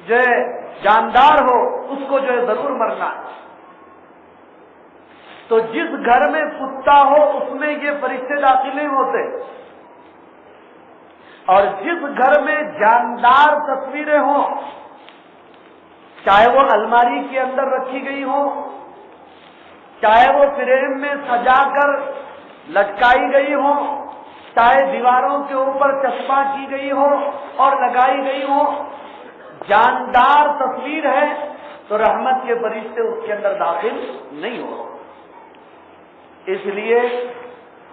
جو ہے جاندار ہو اس کو جو ہے ضرور مرنا ہے۔ تو جس گھر میں کتا ہو اس میں یہ فرشتے داخل نہیں ہوتے، اور جس گھر میں جاندار تصویریں ہوں چاہے وہ الماری کے اندر رکھی گئی ہو، چاہے وہ فریم میں سجا کر لٹکائی گئی ہو، چاہے دیواروں کے اوپر چسپاں کی گئی ہو اور لگائی گئی ہو، جاندار تصویر ہے تو رحمت کے فرشتے اس کے اندر داخل نہیں ہو۔ اس لیے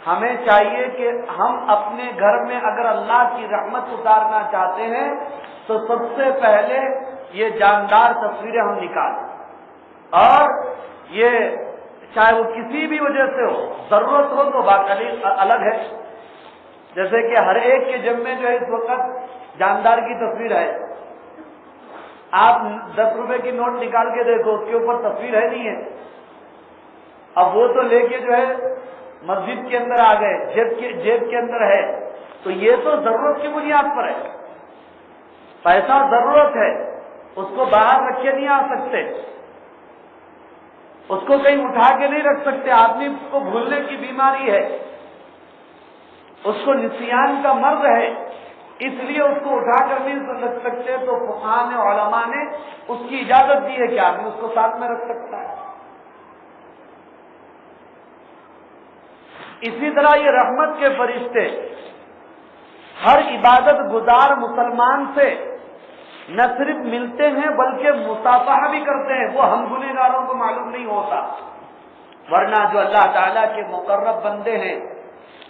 ہمیں چاہیے کہ ہم اپنے گھر میں اگر اللہ کی رحمت اتارنا چاہتے ہیں تو سب سے پہلے یہ جاندار تصویریں ہم نکالیں، اور یہ چاہے وہ کسی بھی وجہ سے ہو، ضرورت ہو تو بات الگ ہے، جیسے کہ ہر ایک کے جیب میں جو ہے اس وقت جاندار کی تصویر ہے، آپ 10 روپے کی نوٹ نکال کے دیکھو اس کے اوپر تصویر ہے نہیں ہے، اب وہ تو لے کے جو ہے مسجد کے اندر آ گئے، جیب کے اندر ہے، تو یہ تو ضرورت کی بنیاد پر ہے، پیسہ ضرورت ہے، اس کو باہر رکھ کے نہیں آ سکتے، اس کو کہیں اٹھا کے نہیں رکھ سکتے، آدمی کو بھولنے کی بیماری ہے، اس کو نسیان کا مرض ہے، اس لیے اس کو اٹھا کر نہیں رکھ سکتے، تو فقہاء نے، علماء نے اس کی اجازت دی ہے کہ آدمی اس کو ساتھ میں رکھ سکتا ہے۔ اسی طرح یہ رحمت کے فرشتے ہر عبادت گزار مسلمان سے نہ صرف ملتے ہیں بلکہ مصافحہ بھی کرتے ہیں، وہ ہم گنہگاروں کو معلوم نہیں ہوتا، ورنہ جو اللہ تعالیٰ کے مقرب بندے ہیں،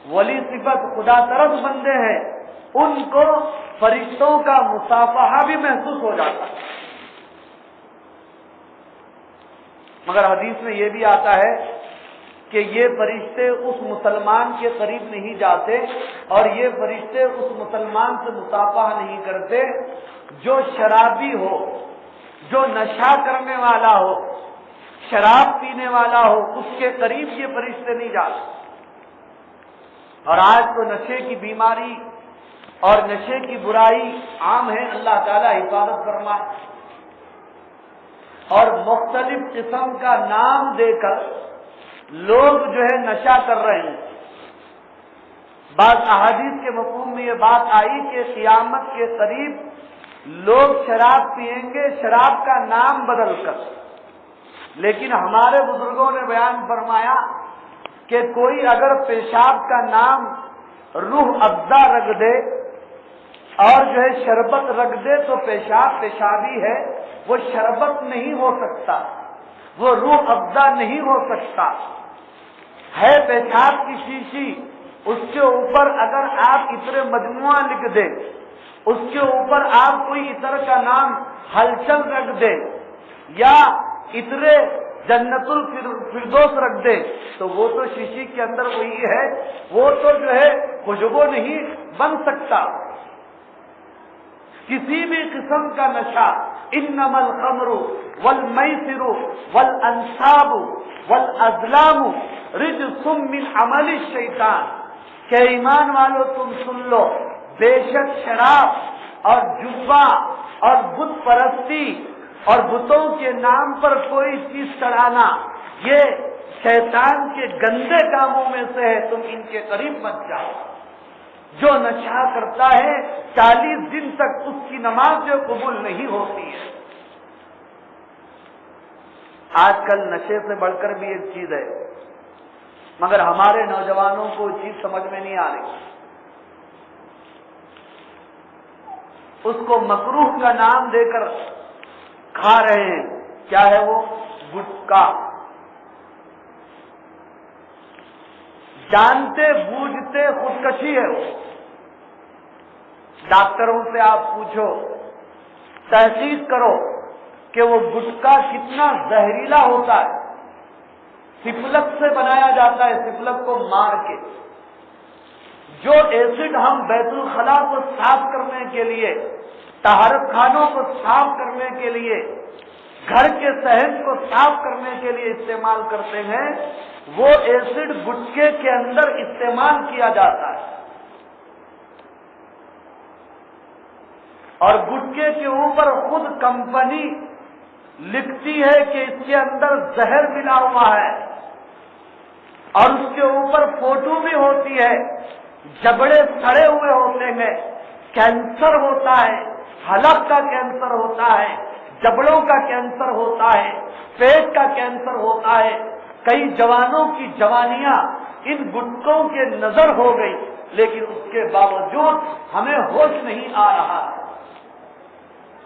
ولی صفت خدا طرف بندے ہیں، ان کو فرشتوں کا مصافحہ بھی محسوس ہو جاتا ہے۔ مگر حدیث میں یہ بھی آتا ہے کہ یہ فرشتے اس مسلمان کے قریب نہیں جاتے اور یہ فرشتے اس مسلمان سے مصافحہ نہیں کرتے جو شرابی ہو، جو نشہ کرنے والا ہو، شراب پینے والا ہو، اس کے قریب یہ فرشتے نہیں جاتے۔ اور آج تو نشے کی بیماری اور نشے کی برائی عام ہے، اللہ تعالیٰ حفاظت فرمائے، اور مختلف قسم کا نام دے کر لوگ جو ہے نشہ کر رہے ہیں۔ بعض احادیث کے مفہوم میں یہ بات آئی کہ قیامت کے قریب لوگ شراب پئیں گے شراب کا نام بدل کر، لیکن ہمارے بزرگوں نے بیان فرمایا کہ کوئی اگر پیشاب کا نام روح افزا رکھ دے اور جو ہے شربت رکھ دے تو پیشاب پیشابی ہے، وہ شربت نہیں ہو سکتا، وہ روح افزا نہیں ہو سکتا، ہے پیشاب کی شیشی، اس کے اوپر اگر آپ عطر مجموعہ لکھ دیں، اس کے اوپر آپ کوئی عطر کا نام ہلچل رکھ دیں یا عطر جنت الفردوس رکھ دیں تو وہ تو شیشی کے اندر وہی ہے، وہ تو جو ہے خوشبو نہیں بن سکتا۔ کسی بھی قسم کا نشہ، انما الخمر والمیسر والانصاب والازلام رجس من عمل الشیطان، کہ ایمان والو تم سن لو، بے شک شراب اور جوا اور بت پرستی اور بتوں کے نام پر کوئی چیز چڑھانا یہ شیطان کے گندے کاموں میں سے ہے، تم ان کے قریب مت جاؤ۔ جو نشہ کرتا ہے 40 دن تک اس کی نماز جو قبول نہیں ہوتی ہے۔ آج کل نشے سے بڑھ کر بھی ایک چیز ہے، مگر ہمارے نوجوانوں کو وہ چیز سمجھ میں نہیں آ رہی، اس کو مکروہ کا نام دے کر کھا رہے ہیں، کیا ہے وہ؟ گٹکا۔ جانتے بوجھتے خودکشی ہے وہ۔ ڈاکٹروں سے آپ پوچھو، تحقیق کرو کہ وہ گٹکا کتنا زہریلا ہوتا ہے۔ سفلک سے بنایا جاتا ہے، سفلک کو مار کے۔ جو ایسڈ ہم بیت الخلا کو صاف کرنے کے لیے، طہارت خانوں کو صاف کرنے کے لیے، گھر کے صحن کو صاف کرنے کے لیے استعمال کرتے ہیں، وہ ایسڈ گٹکے کے اندر استعمال کیا جاتا ہے، اور گٹکے کے اوپر خود کمپنی لکھتی ہے کہ اس کے اندر زہر ملا ہوا ہے، اور اس کے اوپر فوٹو بھی ہوتی ہے، جبڑے سڑے ہوئے ہوتے ہیں، کینسر ہوتا ہے، حلق کا کینسر ہوتا ہے، جبڑوں کا کینسر ہوتا ہے، پیٹ کا کینسر ہوتا ہے، کئی جوانوں کی جوانیاں ان گٹکوں کے نظر ہو گئی، لیکن اس کے باوجود ہمیں ہوش نہیں آ رہا۔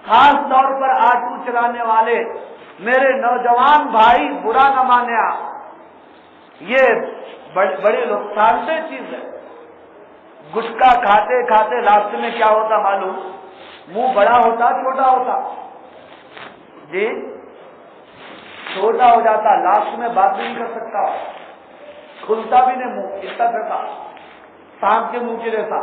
خاص طور پر آٹو چلانے والے میرے نوجوان بھائی، برا نہ مانے آپ، یہ بڑی نقصان دہ چیز ہے۔ گٹکا کھاتے کھاتے راستے میں کیا ہوتا معلوم؟ منہ بڑا ہوتا چھوٹا ہوتا؟ جی چھوٹا ہو جاتا، لاسٹ میں بات بھی نہیں کر سکتا، کھلتا بھی نہیں منہ، اتنا کرتا سانپ کے منہ کے جیسا۔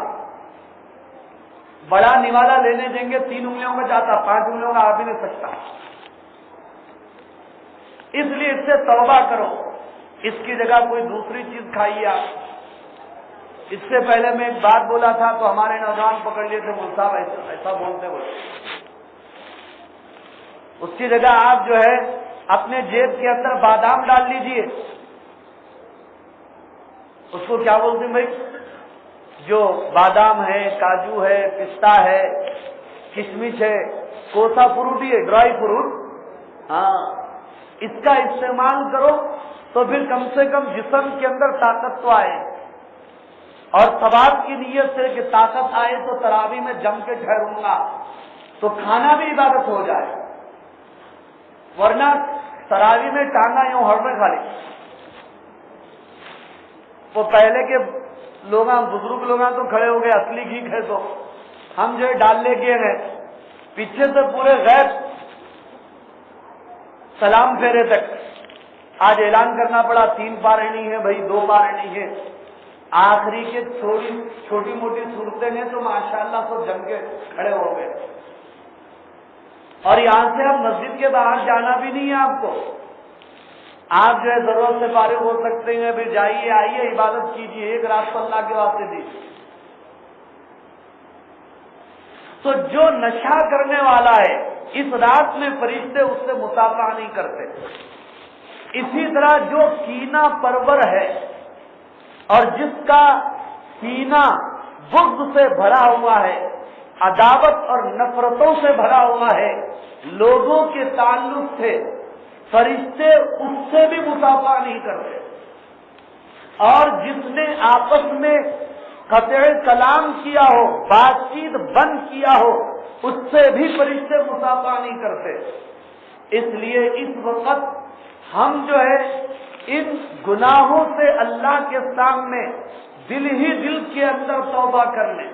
بڑا نوالا لینے دیں گے 3 انگلیوں کا جاتا، 5 انگلیوں کا آ بھی نہیں سکتا۔ اس لیے اس سے توبہ کرو، اس کی جگہ کوئی دوسری چیز کھائیے آپ۔ اس سے پہلے میں ایک بات بولا تھا تو ہمارے نوجوان پکڑ لیے تھے، مول صاحب ایسا بولتے بولے، اس کی جگہ آپ جو ہے اپنے جیب کے اندر بادام ڈال لیجئے۔ اس کو کیا بولتے ہیں بھائی؟ جو بادام ہے، کاجو ہے، پستہ ہے، کشمش ہے، کوسا فروٹ ہی ہے، ڈرائی فروٹ، ہاں اس کا استعمال کرو تو پھر کم سے کم جسم کے اندر طاقت تو آئے، اور ثواب کی نیت سے کہ طاقت آئے تو تراویح میں جم کے ٹھہروں گا، تو کھانا بھی عبادت ہو جائے، ورنہ تراویح میں ٹانگا یوں ہڑ میں کھا لے۔ وہ پہلے کے لوگ، بزرگ لوگ تو کھڑے ہو گئے، اصلی گھی ہے تو ہم جو ڈال لے کے گئے پیچھے سے پورے غیر سلام پھیرے تک۔ آج اعلان کرنا پڑا 3 پارے نہیں ہے بھائی، 2 پارے نہیں ہے، آخری کے چھوٹی موٹی صورتیں ہیں تو ماشاءاللہ سب جم کے کھڑے ہو گئے۔ اور یہاں سے اب مسجد کے باہر جانا بھی نہیں ہے آپ کو، آپ جو ہے ضرورت سے فارغ ہو سکتے ہیں، پھر جائیے آئیے عبادت کیجیے، ایک رات کو اللہ کے واسطے دیجیے۔ تو جو نشہ کرنے والا ہے اس رات میں فرشتے اس سے مصافحہ نہیں کرتے۔ اسی طرح جو کینہ پرور ہے اور جس کا سینہ بغض سے بھرا ہوا ہے، عداوت اور نفرتوں سے بھرا ہوا ہے لوگوں کے تعلق سے، فرشتے اس سے بھی مصافحہ نہیں کرتے۔ اور جس نے آپس میں قطع کلام کیا ہو، بات چیت بند کیا ہو، اس سے بھی فرشتے مصافحہ نہیں کرتے۔ اس لیے اس وقت ہم جو ہے ان گناہوں سے اللہ کے سامنے دل ہی دل کے اندر توبہ کر لیں۔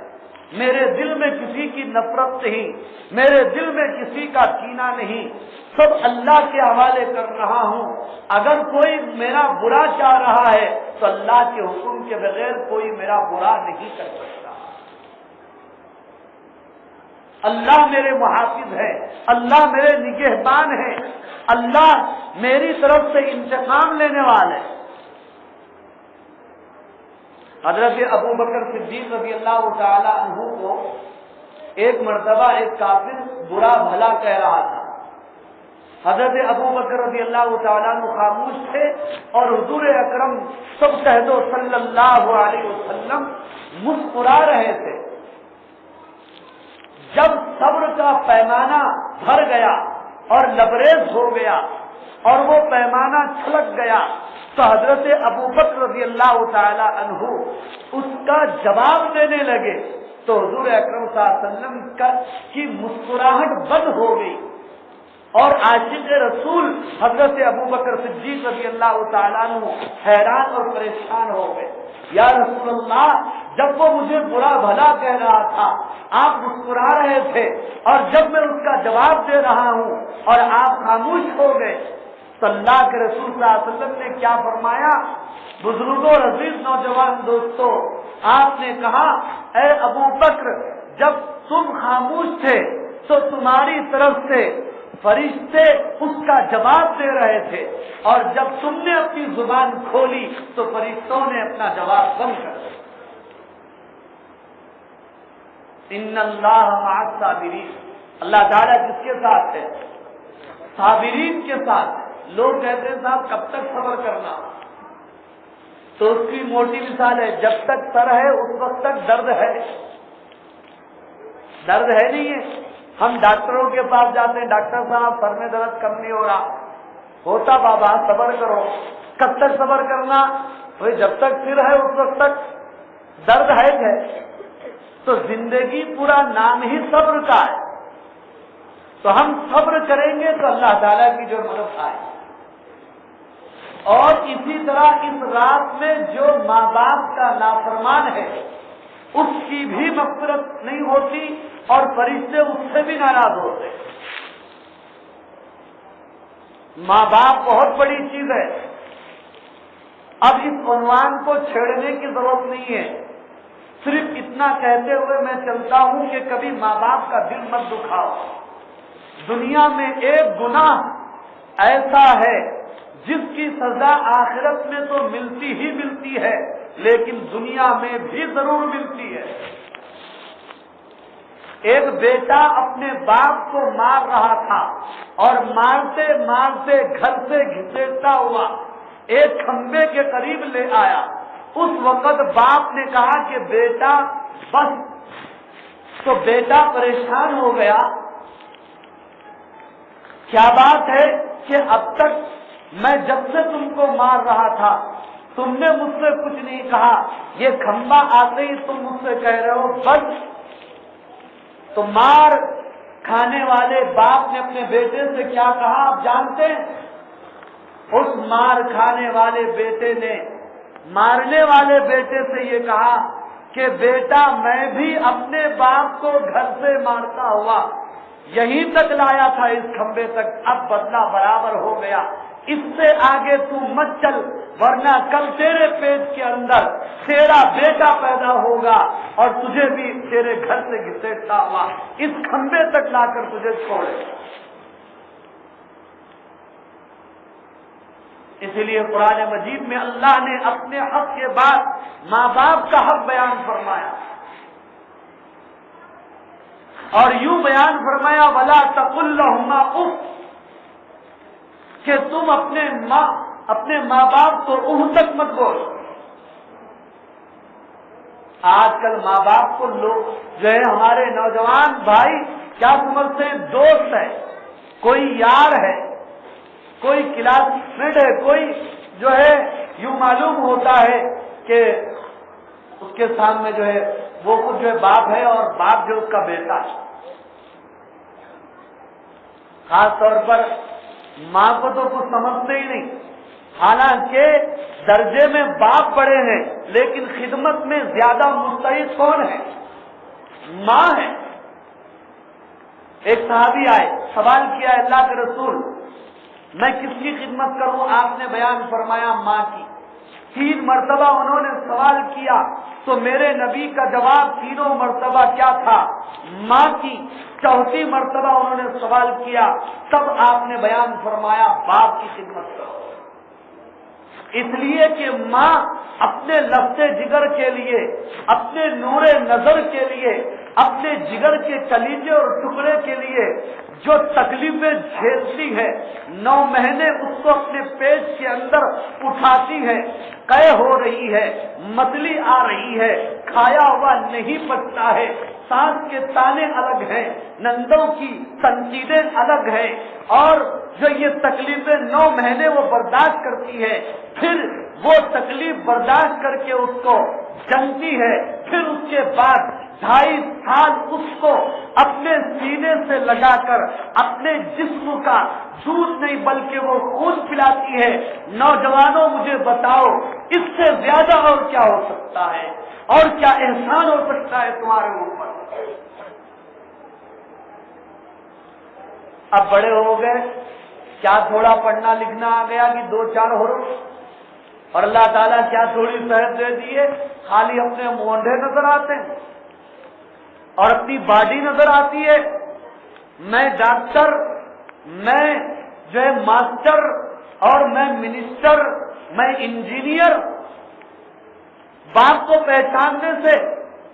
میرے دل میں کسی کی نفرت نہیں، میرے دل میں کسی کا کینہ نہیں، سب اللہ کے حوالے کر رہا ہوں۔ اگر کوئی میرا برا چاہ رہا ہے تو اللہ کے حکم کے بغیر کوئی میرا برا نہیں کر سکتا۔ اللہ میرے محافظ ہے، اللہ میرے نگہبان ہے، اللہ میری طرف سے انتقام لینے والے۔ حضرت ابو بکر صدیق رضی اللہ تعالی عنہ کو ایک مرتبہ ایک کافر برا بھلا کہہ رہا تھا۔ حضرت ابو بکر رضی اللہ تعالیٰ عنہ خاموش تھے اور حضور اکرم صلی اللہ علیہ وسلم مسکرا رہے تھے۔ جب صبر کا پیمانہ بھر گیا اور لبریز ہو گیا اور وہ پیمانہ چھلک گیا تو حضرت ابو بکر رضی اللہ تعالی عنہ اس کا جواب دینے لگے تو حضور اکرم صلی اللہ علیہ وسلم کی مسکراہٹ بند ہو گئی اور عاشق رسول حضرت ابو بکر صدیق رضی اللہ تعالیٰ عنہ حیران اور پریشان ہو گئے۔ یا رسول اللہ، جب وہ مجھے برا بھلا کہہ رہا تھا آپ مسکرا رہے تھے، اور جب میں اس کا جواب دے رہا ہوں اور آپ خاموش ہو گئے، تو اللہ کے رسول صلی اللہ علیہ وسلم نے کیا فرمایا؟ بزرگوں، عزیز نوجوان دوستوں، آپ نے کہا اے ابو بکر، جب تم خاموش تھے تو تمہاری طرف سے فرشتے اس کا جواب دے رہے تھے، اور جب تم نے اپنی زبان کھولی تو فرشتوں نے اپنا جواب بند کر دیا۔ ان اللہ مع الصابرین، اللہ تعالیٰ کس کے ساتھ ہے؟ صابرین کے ساتھ۔ لوگ کہتے ہیں صاحب کب تک صبر کرنا، تو اس کی موٹی مثال ہے، جب تک سر ہے اس وقت تک درد ہے، درد ہے نہیں ہے، ہم ڈاکٹروں کے پاس جاتے ہیں، ڈاکٹر صاحب سر میں درد کم نہیں ہو رہا، ہوتا بابا صبر کرو۔ کب تک صبر کرنا؟ بھائی جب تک سر ہے اس وقت تک درد ہے۔ تو زندگی پورا نام ہی صبر کا ہے، تو ہم صبر کریں گے تو اللہ تعالیٰ کی جو مدد آئے۔ اور اسی طرح اس رات میں جو ماں باپ کا نافرمان ہے اس کی بھی مغفرت نہیں ہوتی اور فرشتے اس سے بھی ناراض ہوتے۔ ماں باپ بہت بڑی چیز ہے۔ اب اس عنوان کو چھیڑنے کی ضرورت نہیں ہے، صرف اتنا کہتے ہوئے میں چلتا ہوں کہ کبھی ماں باپ کا دل مت دکھاؤ۔ دنیا میں ایک گناہ ایسا ہے جس کی سزا آخرت میں تو ملتی ہی ملتی ہے، لیکن دنیا میں بھی ضرور ملتی ہے۔ ایک بیٹا اپنے باپ کو مار رہا تھا اور مارتے مارتے گھر سے گھسیٹتا ہوا ایک کھمبے کے قریب لے آیا۔ اس وقت باپ نے کہا کہ بیٹا بس، تو بیٹا پریشان ہو گیا، کیا بات ہے کہ اب تک میں جب سے تم کو مار رہا تھا تم نے مجھ سے کچھ نہیں کہا، یہ کھمبا آتے ہی تم مجھ سے کہہ رہے ہو بس۔ تو مار کھانے والے باپ نے اپنے بیٹے سے کیا کہا آپ جانتے ہیں؟ اس مار کھانے والے بیٹے نے مارنے والے بیٹے سے یہ کہا کہ بیٹا میں بھی اپنے باپ کو گھر سے مارتا ہوا یہیں تک لایا تھا، اس کھمبے تک، اب بدلہ برابر ہو گیا، اس سے آگے تو مت چل ورنہ کل تیرے پیٹ کے اندر تیرا بیٹا پیدا ہوگا اور تجھے بھی تیرے گھر سے گھسیٹتا ہوا اس کھمبے تک لا کر تجھے چھوڑے۔ اسی لیے قرآن مجید میں اللہ نے اپنے حق کے بعد ماں باپ کا حق بیان فرمایا اور یوں بیان فرمایا وَلَا تَقُلْ لَهُمَا اُفٍّ، کہ تم اپنے ماں باپ کو اُف تک مت بول۔ آج کل ماں باپ کو لوگ جو ہے ہمارے نوجوان بھائی کیا سمجھتے ہیں؟ دوست ہے، کوئی یار ہے، کوئی کلاس میٹ ہے، کوئی جو ہے یوں معلوم ہوتا ہے کہ اس کے سامنے جو ہے وہ خود جو ہے باپ ہے اور باپ جو اس کا بیٹا ہے۔ خاص طور پر ماں کو تو کچھ سمجھتے ہی نہیں، حالانکہ درجے میں باپ بڑے ہیں لیکن خدمت میں زیادہ مستحق کون ہے؟ ماں ہے۔ ایک صحابی آئے، سوال کیا اللہ کے رسول میں کس کی خدمت کروں؟ آپ نے بیان فرمایا ماں کی۔ 3 مرتبہ انہوں نے سوال کیا تو میرے نبی کا جواب تینوں مرتبہ کیا تھا؟ ماں کی۔ 4تھی مرتبہ انہوں نے سوال کیا تب آپ نے بیان فرمایا باپ کی خدمت کرو، اس لیے کہ ماں اپنے لفظ جگر کے لیے، اپنے نور نظر کے لیے، اپنے جگر کے کلیجے اور ٹکڑے کے لیے جو تکلیفیں جھیلتی ہے، 9 مہینے اس کو اپنے پیٹ کے اندر اٹھاتی ہے، قے ہو رہی ہے، متلی آ رہی ہے، کھایا ہوا نہیں پچتا ہے، سانس کے تانے الگ ہیں، نندوں کی تنقیدیں الگ ہیں، اور جو یہ تکلیفیں 9 مہینے وہ برداشت کرتی ہے، پھر وہ تکلیف برداشت کر کے اس کو جنتی ہے، پھر اس کے بعد 2.5 سال اس کو اپنے سینے سے لگا کر اپنے جسم کا دودھ نہیں بلکہ وہ خون پلاتی ہے۔ نوجوانوں مجھے بتاؤ اس سے زیادہ اور کیا ہو سکتا ہے، اور کیا احسان ہو سکتا ہے تمہارے اوپر؟ اب بڑے ہو گئے، کیا تھوڑا پڑھنا لکھنا آ گیا کہ 2-4 حروف، اور اللہ تعالیٰ کیا تھوڑی صحت دے دیے، خالی اپنے مونڈے نظر آتے ہیں اور اپنی باڈی نظر آتی ہے۔ میں ڈاکٹر، میں جو ہے ماسٹر، اور میں منسٹر، میں انجینئر، باپ کو پہچاننے سے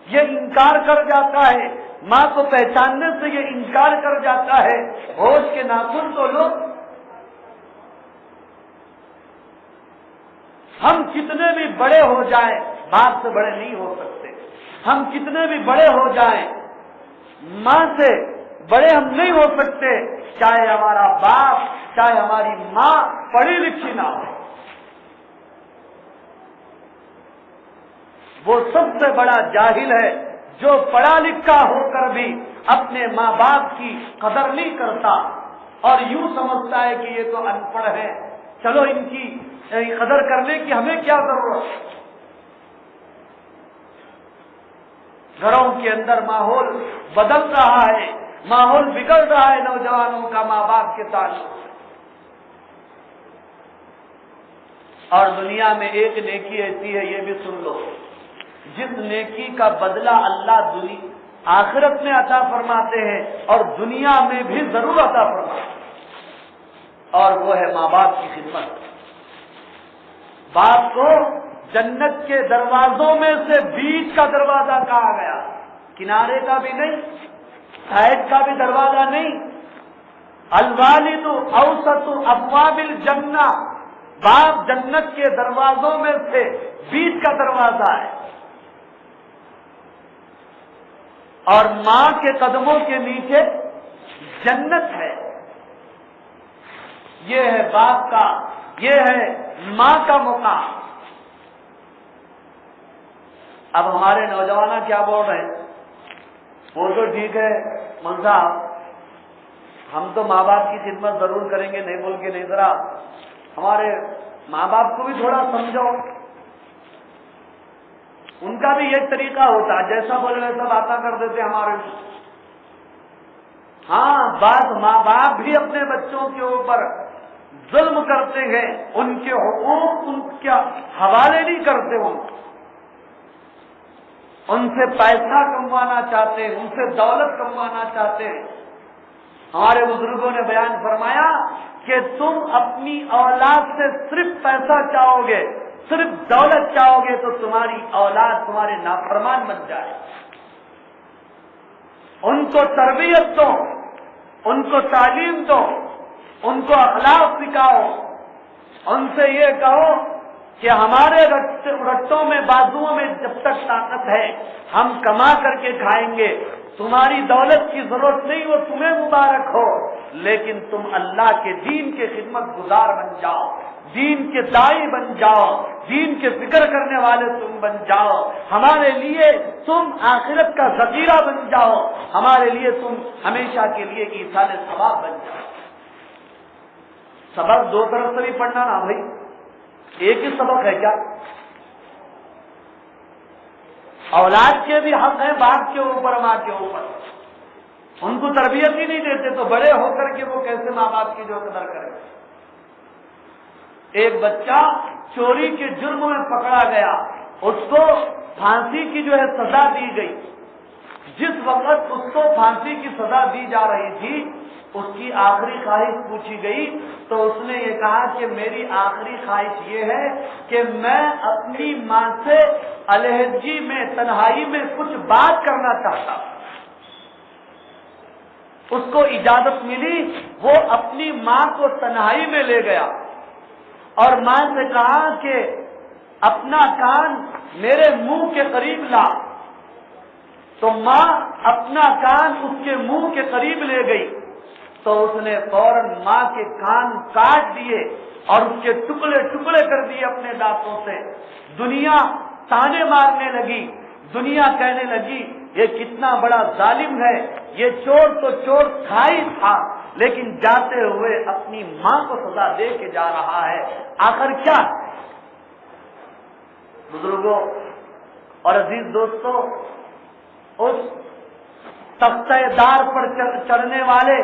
یہ انکار کر جاتا ہے، ماں کو پہچاننے سے یہ انکار کر جاتا ہے، ہوش کے ناخن تو لو۔ ہم کتنے بھی بڑے ہو جائیں باپ سے بڑے نہیں ہو سکتے، ہم کتنے بھی بڑے ہو جائیں ماں سے بڑے ہم نہیں ہو سکتے چاہے ہمارا باپ چاہے ہماری ماں پڑھی لکھی نہ ہو. وہ سب سے بڑا جاہل ہے جو پڑھا لکھا ہو کر بھی اپنے ماں باپ کی قدر نہیں کرتا اور یوں سمجھتا ہے کہ یہ تو ان پڑھ ہے، چلو ان کی قدر کرنے کی ہمیں کیا ضرورت. گھروں کے اندر ماحول بدل رہا ہے، ماحول بگڑ رہا ہے نوجوانوں کا ماں باپ کے تعلق. اور دنیا میں ایک نیکی ایسی ہے، یہ بھی سن لو، جس نیکی کا بدلہ اللہ آخرت میں عطا فرماتے ہیں اور دنیا میں بھی ضرور عطا فرماتے ہیں، اور وہ ہے ماں باپ کی خدمت. باپ کو جنت کے دروازوں میں سے بیچ کا دروازہ کہا گیا، کنارے کا بھی نہیں، سائڈ کا بھی دروازہ نہیں. الوالد اوسط ابواب الجنہ، باپ جنت کے دروازوں میں سے بیچ کا دروازہ ہے، اور ماں کے قدموں کے نیچے جنت ہے. یہ ہے باپ کا، یہ ہے ماں کا مقام. اب ہمارے نوجوان کیا بول رہے ہیں؟ وہ تو ٹھیک ہے مول صاحب، ہم تو ماں باپ کی خدمت ضرور کریں گے، نہیں بول کے نہیں، ذرا ہمارے ماں باپ کو بھی تھوڑا سمجھو. ان کا بھی ایک طریقہ ہوتا ہے، جیسا بولے ویسا باتیں کر دیتے ہمارے. ہاں، بعض ماں باپ بھی اپنے بچوں کے اوپر ظلم کرتے ہیں، ان کے حقوق ان کے حوالے نہیں کرتے، ان سے پیسہ کموانا چاہتے ہیں، ان سے دولت کموانا چاہتے ہیں. ہمارے بزرگوں نے بیان فرمایا کہ تم اپنی اولاد سے صرف پیسہ چاہو گے، صرف دولت چاہو گے تو تمہاری اولاد تمہارے نافرمان بن جائے. ان کو تربیت دو، ان کو تعلیم دو، ان کو اخلاق سکھاؤ. ان سے یہ کہو کہ ہمارے رٹوں میں بازوؤں میں جب تک طاقت ہے ہم کما کر کے کھائیں گے، تمہاری دولت کی ضرورت نہیں، وہ تمہیں مبارک ہو، لیکن تم اللہ کے دین کے خدمت گزار بن جاؤ، دین کے داعی بن جاؤ، دین کے فکر کرنے والے تم بن جاؤ، ہمارے لیے تم آخرت کا ذخیرہ بن جاؤ، ہمارے لیے تم ہمیشہ کے لیے ایصال ثواب بن جاؤ. سبق دو طرف سے بھی پڑھنا نا بھائی، ایک ہی سبق ہے کیا؟ اولاد کے بھی حق ہیں باپ کے اوپر، ماں کے اوپر. ان کو تربیت ہی نہیں دیتے تو بڑے ہو کر کے وہ کیسے ماں باپ کی جو قدر کرے. ایک بچہ چوری کے جرم میں پکڑا گیا، اس کو پھانسی کی جو ہے سزا دی گئی. جس وقت اس کو پھانسی کی سزا دی جا رہی تھی، اس کی آخری خواہش پوچھی گئی تو اس نے یہ کہا کہ میری آخری خواہش یہ ہے کہ میں اپنی ماں سے علیحدگی میں، تنہائی میں کچھ بات کرنا چاہتا ہوں. اس کو اجازت ملی، وہ اپنی ماں کو تنہائی میں لے گیا اور ماں سے کہا کہ اپنا کان میرے منہ کے قریب لا. تو ماں اپنا کان اس کے منہ کے قریب لے گئی تو اس نے فوراً ماں کے کان کاٹ دیے اور اس کے ٹکڑے ٹکڑے کر دیے اپنے دانتوں سے. دنیا تانے مارنے لگی، دنیا کہنے لگی یہ کتنا بڑا ظالم ہے، یہ چور تو چور تھا ہی تھا، لیکن جاتے ہوئے اپنی ماں کو سزا دے کے جا رہا ہے. آخر کیا؟ بزرگوں اور عزیز دوستوں، اس تختہ دار پر چڑھنے والے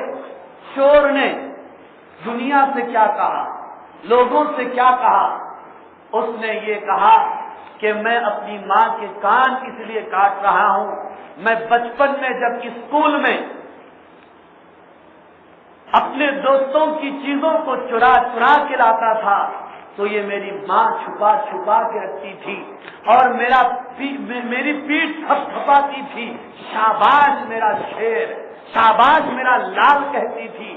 چور نے دنیا سے کیا کہا، لوگوں سے کیا کہا؟ اس نے یہ کہا کہ میں اپنی ماں کے کان اس لیے کاٹ رہا ہوں، میں بچپن میں جب اسکول میں اپنے دوستوں کی چیزوں کو چرا چرا کے لاتا تھا تو یہ میری ماں چھپا چھپا کے رکھتی تھی اور میری پیٹھ تھپ تھپاتی تھی، شاباش میرا شیر، شاباش میرا لال کہتی تھی.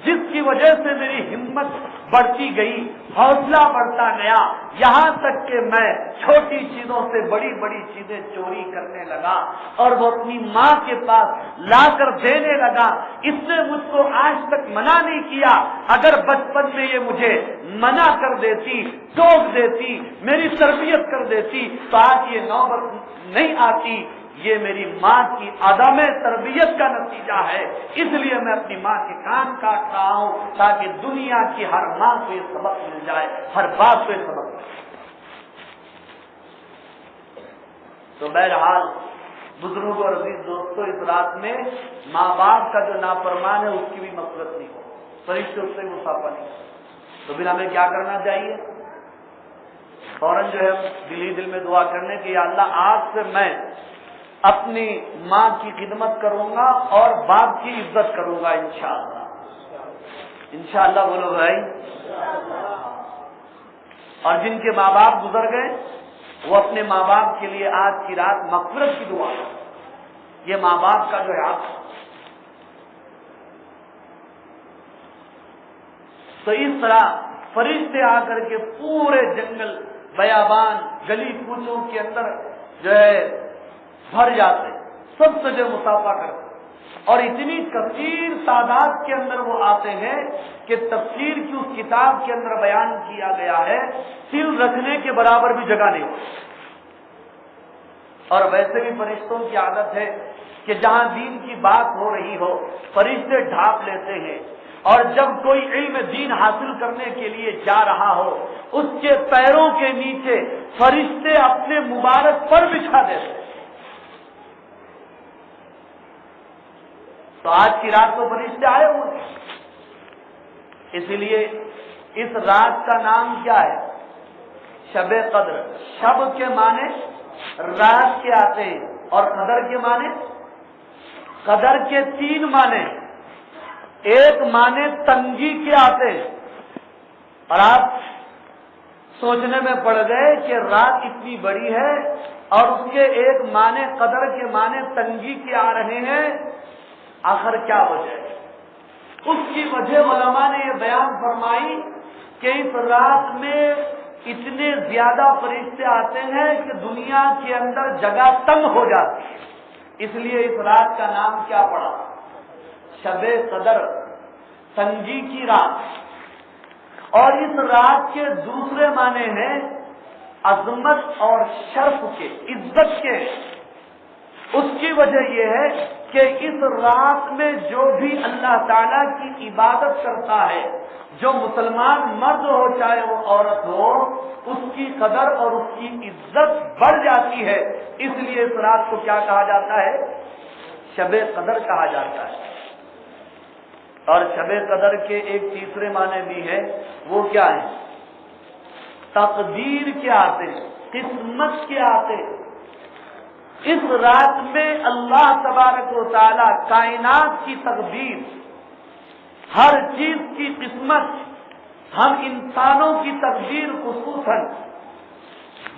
جس کی وجہ سے میری ہمت بڑھتی گئی، حوصلہ بڑھتا گیا، یہاں تک کہ میں چھوٹی چیزوں سے بڑی بڑی چیزیں چوری کرنے لگا اور وہ اپنی ماں کے پاس لا کر دینے لگا۔ اس نے مجھ کو آج تک منع نہیں کیا، اگر بچپن میں یہ مجھے منع کر دیتی، ٹوک دیتی، میری تربیت کر دیتی تو آج یہ نوبت نہیں آتی۔ یہ میری ماں کی عدم تربیت کا نتیجہ ہے، اس لیے میں اپنی ماں کے کان کاٹ رہا ہوں تاکہ دنیا کی ہر ماں کو یہ سبق مل جائے، ہر باپ کو یہ سبق مل جائے۔ تو بہرحال بزرگوں اور عزیز دوستوں، اس رات میں ماں باپ کا جو نافرمان ہے اس کی بھی مغفرت نہیں ہو، فرشتے اس سے مسافہ نہیں ہو، تو پھر ہمیں کیا کرنا چاہیے؟ فوراً جو ہے دل میں دعا کرنے کہ یا اللہ آج سے میں اپنی ماں کی خدمت کروں گا اور باپ کی عزت کروں گا انشاءاللہ۔ انشاءاللہ بولو بھائی۔ اور جن کے ماں باپ گزر گئے وہ اپنے ماں باپ کے لیے آج کی رات مغفرت کی دعا کریں۔ یہ ماں باپ کا جو ہے حق، تو اس طرح فرشتے آ کر کے پورے جنگل، بیابان، گلی کوچوں کے اندر جو ہے بھر جاتے، سب سے جو مسافہ کرتے، اور اتنی کثیر تعداد کے اندر وہ آتے ہیں کہ تفسیر کی اس کتاب کے اندر بیان کیا گیا ہے سل رکھنے کے برابر بھی جگہ نہیں ہوتی۔ اور ویسے بھی فرشتوں کی عادت ہے کہ جہاں دین کی بات ہو رہی ہو فرشتے ڈھانپ لیتے ہیں، اور جب کوئی علم دین حاصل کرنے کے لیے جا رہا ہو اس کے پیروں کے نیچے فرشتے اپنے مبارک پر بچھا دیتے ہیں۔ تو آج کی رات تو فرشتے آئے ہوئے، اسی لیے اس رات کا نام کیا ہے؟ شب قدر۔ شب کے معنی رات کے آتے ہیں اور قدر کے معنی، قدر کے تین معنی، ایک معنی تنگی کے آتے ہیں، اور آپ سوچنے میں پڑ گئے کہ رات اتنی بڑی ہے اور اس کے ایک معنی قدر کے معنی تنگی کے آ رہے ہیں، آخر کیا وجہ ہے؟ اس کی وجہ علماء نے یہ بیان فرمائی کہ اس رات میں اتنے زیادہ فرشتے آتے ہیں کہ دنیا کے اندر جگہ تنگ ہو جاتی ہے، اس لیے اس رات کا نام کیا پڑا؟ شب قدر، تنگی کی رات۔ اور اس رات کے دوسرے معنی ہیں عظمت اور شرف کے، عزت کے۔ اس کی وجہ یہ ہے کہ اس رات میں جو بھی اللہ تعالیٰ کی عبادت کرتا ہے، جو مسلمان مرد ہو چاہے وہ عورت ہو، اس کی قدر اور اس کی عزت بڑھ جاتی ہے، اس لیے اس رات کو کیا کہا جاتا ہے؟ شب قدر کہا جاتا ہے۔ اور شب قدر کے ایک تیسرے معنی بھی ہے، وہ کیا ہے؟ تقدیر کے آتے، قسمت کے آتے۔ اس رات میں اللہ تبارک و تعالی کائنات کی تقدیر، ہر چیز کی قسمت، ہم انسانوں کی تقدیر خصوصاً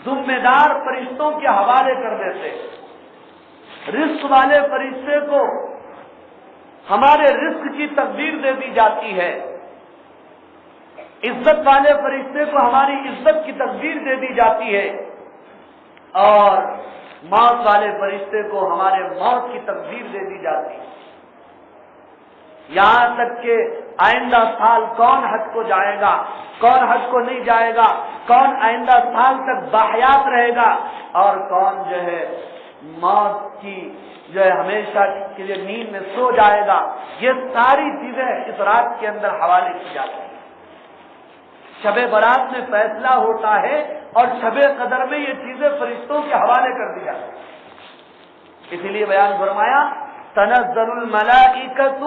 ذمہ دار فرشتوں کے حوالے کر دیتے۔ رزق والے فرشتے کو ہمارے رزق کی تقدیر دے دی جاتی ہے، عزت والے فرشتے کو ہماری عزت کی تقدیر دے دی جاتی ہے، اور موت والے فرشتے کو ہمارے موت کی تقدیر دے دی جاتی ہے۔ یہاں تک کہ آئندہ سال کون حج کو جائے گا، کون حج کو نہیں جائے گا، کون آئندہ سال تک باحیات رہے گا، اور کون جو ہے موت کی جو ہے ہمیشہ کے لیے نیند میں سو جائے گا، یہ ساری چیزیں اس رات کے اندر حوالے کی جاتی ہیں۔ شب برات میں فیصلہ ہوتا ہے اور شب قدر میں یہ چیزیں فرشتوں کے حوالے کر دی جاتی ہیں۔ اسی لیے بیان فرمایا تنزل الملائکۃ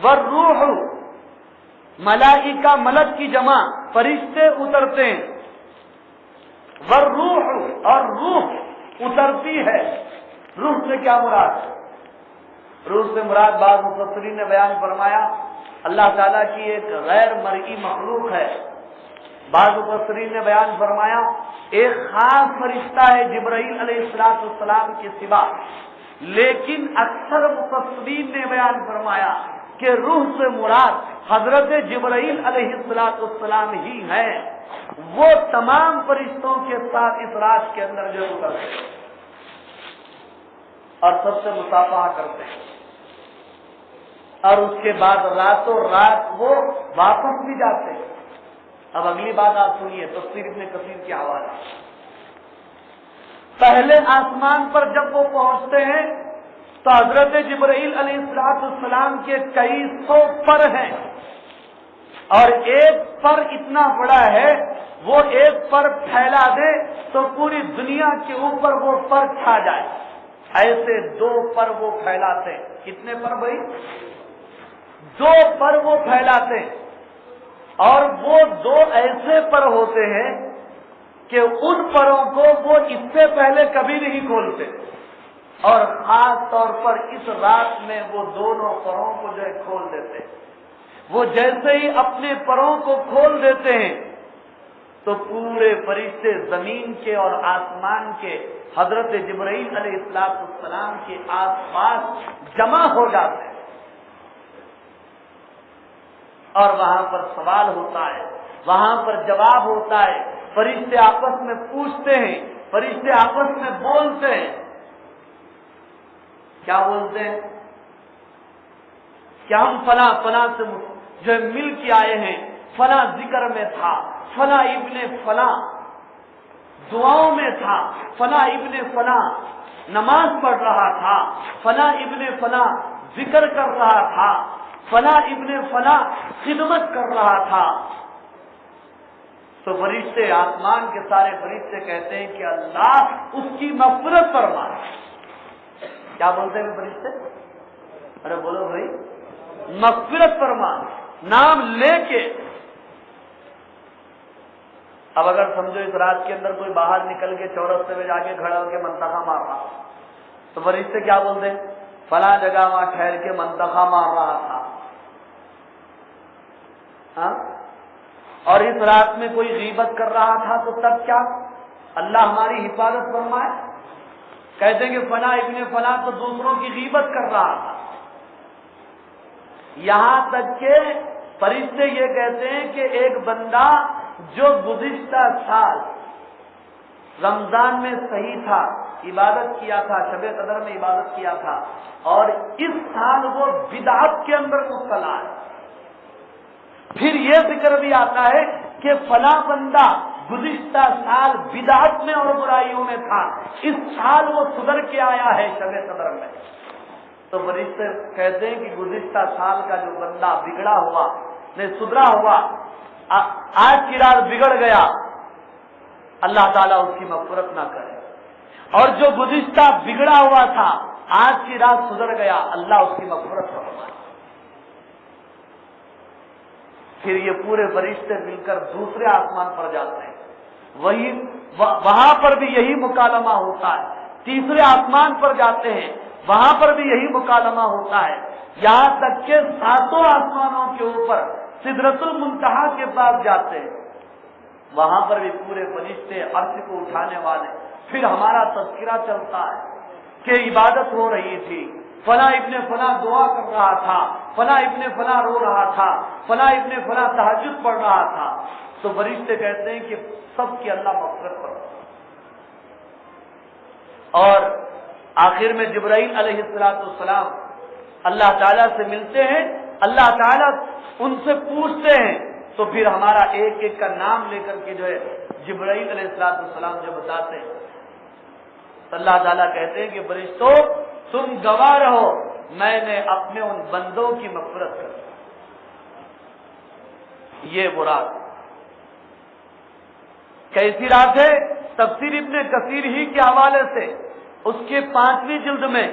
والروح، ملائکہ ملک کی جمع، فرشتے اترتے ہیں، والروح، اور روح اترتی ہے۔ روح سے کیا مراد ہے؟ روح سے مراد بعض مفسرین نے بیان فرمایا اللہ تعالیٰ کی ایک غیر مرئی مخلوق ہے۔ بعض مفسرین نے بیان فرمایا ایک خاص فرشتہ ہے جبرائیل علیہ السلام کے سوا، لیکن اکثر مفسرین نے بیان فرمایا کہ روح سے مراد حضرت جبرائیل علیہ السلام ہی ہیں، وہ تمام فرشتوں کے ساتھ اس رات کے اندر جو اترتے ہیں اور سب سے مصافحہ کرتے ہیں، اور اس کے بعد راتوں رات وہ واپس بھی جاتے ہیں۔ اب اگلی بات آپ سنیے، تفسیر ابن کثیر کے حوالے۔ پہلے آسمان پر جب وہ پہنچتے ہیں تو حضرت جبرائیل علیہ السلام کے کئی سو پر ہیں، اور ایک پر اتنا بڑا ہے وہ ایک پر پھیلا دے تو پوری دنیا کے اوپر وہ پر چھا جائے، ایسے دو پر وہ پھیلاتے۔ کتنے پر بھائی؟ دو پر وہ پھیلاتے، اور وہ دو ایسے پر ہوتے ہیں کہ ان پروں کو وہ اس سے پہلے کبھی نہیں کھولتے، اور خاص طور پر اس رات میں وہ دونوں پروں کو جو ہے کھول دیتے۔ وہ جیسے ہی اپنے پروں کو کھول دیتے ہیں تو پورے فرشتے زمین کے اور آسمان کے حضرت جبرائیل علیہ السلام کے آس پاس جمع ہو جاتے ہیں، اور وہاں پر سوال ہوتا ہے، وہاں پر جواب ہوتا ہے، فرشتے آپس میں پوچھتے ہیں، فرشتے آپس میں بولتے ہیں۔ کیا بولتے ہیں؟ کہ ہم فلاں فلاں سے جو مل کے آئے ہیں، فلاں ذکر میں تھا، فلاں ابن فلاں دعاؤں میں تھا، فلاں ابن فلاں نماز پڑھ رہا تھا، فلاں ابن فلاں ذکر کر رہا تھا، فلاں ابن فلاں خدمت کر رہا تھا۔ تو فرشتے، آسمان کے سارے فرشتے کہتے ہیں کہ اللہ اس کی مغفرت فرمائے۔ کیا بولتے ہیں فرشتے؟ ارے بولو بھائی، مغفرت فرما، نام لے کے۔ اب اگر سمجھو اس رات کے اندر کوئی باہر نکل کے چورستے میں جا کے کھڑا ہو کے منتخا مار رہا تو فرشتے کیا بولتے ہیں؟ فلاں جگہ وہاں ٹھہر کے منتخا مار رہا تھا۔ ہاں؟ اور اس رات میں کوئی غیبت کر رہا تھا تو تب کیا؟ اللہ ہماری حفاظت فرمائے۔ کہتے ہیں کہ فلاں ابن فلاں تو دوسروں کی غیبت کر رہا تھا۔ یہاں تک کہ فرشتے یہ کہتے ہیں کہ ایک بندہ جو گزشتہ سال رمضان میں صحیح تھا، عبادت کیا تھا، شب قدر میں عبادت کیا تھا، اور اس سال وہ بدعت کے اندر مبتلا ہے، پھر یہ ذکر بھی آتا ہے کہ فلاں بندہ گزشتہ سال بدعت میں اور برائیوں میں تھا، اس سال وہ سدھر کے آیا ہے شب قدر میں۔ تو فرشتے کہتے ہیں کہ گزشتہ سال کا جو بندہ بگڑا ہوا، نہیں سدھرا ہوا، آج کی رات بگڑ گیا، اللہ تعالیٰ اس کی مغفرت نہ کرے، اور جو گزشتہ بگڑا ہوا تھا آج کی رات سدھر گیا، اللہ اس کی مغفرت فرمائے۔ پھر یہ پورے فرشتے مل کر دوسرے آسمان پر جاتے ہیں، وہاں پر بھی یہی مکالمہ ہوتا ہے، تیسرے آسمان پر جاتے ہیں، وہاں پر بھی یہی مکالمہ ہوتا ہے، یہاں تک کہ ساتوں آسمانوں کے اوپر سدرۃ المنتہا کے پاس جاتے ہیں، وہاں پر بھی پورے فرشتے عرش کو اٹھانے والے، پھر ہمارا تذکرہ چلتا ہے کہ عبادت ہو رہی تھی، فلاں ابن فلاں دعا کر رہا تھا، فلاں ابن فلاں رو رہا تھا، فلاں ابن فلاں تہجد پڑھ رہا تھا، تو فرشتے کہتے ہیں کہ سب کی اللہ مغفرت کرے۔ اور آخر میں جبرائیل علیہ السلام اللہ تعالیٰ سے ملتے ہیں، اللہ تعالیٰ ان سے پوچھتے ہیں، تو پھر ہمارا ایک ایک کا نام لے کر کے جو ہے جبرائیل علیہ السلام جو بتاتے ہیں، اللہ تعالیٰ کہتے ہیں کہ فرشتوں تم گواہ رہو، میں نے اپنے ان بندوں کی مغفرت کر دی۔ یہ وہ رات کیسی رات ہے؟ تفسیر ابن کثیر ہی کے حوالے سے اس کے 5ویں جلد میں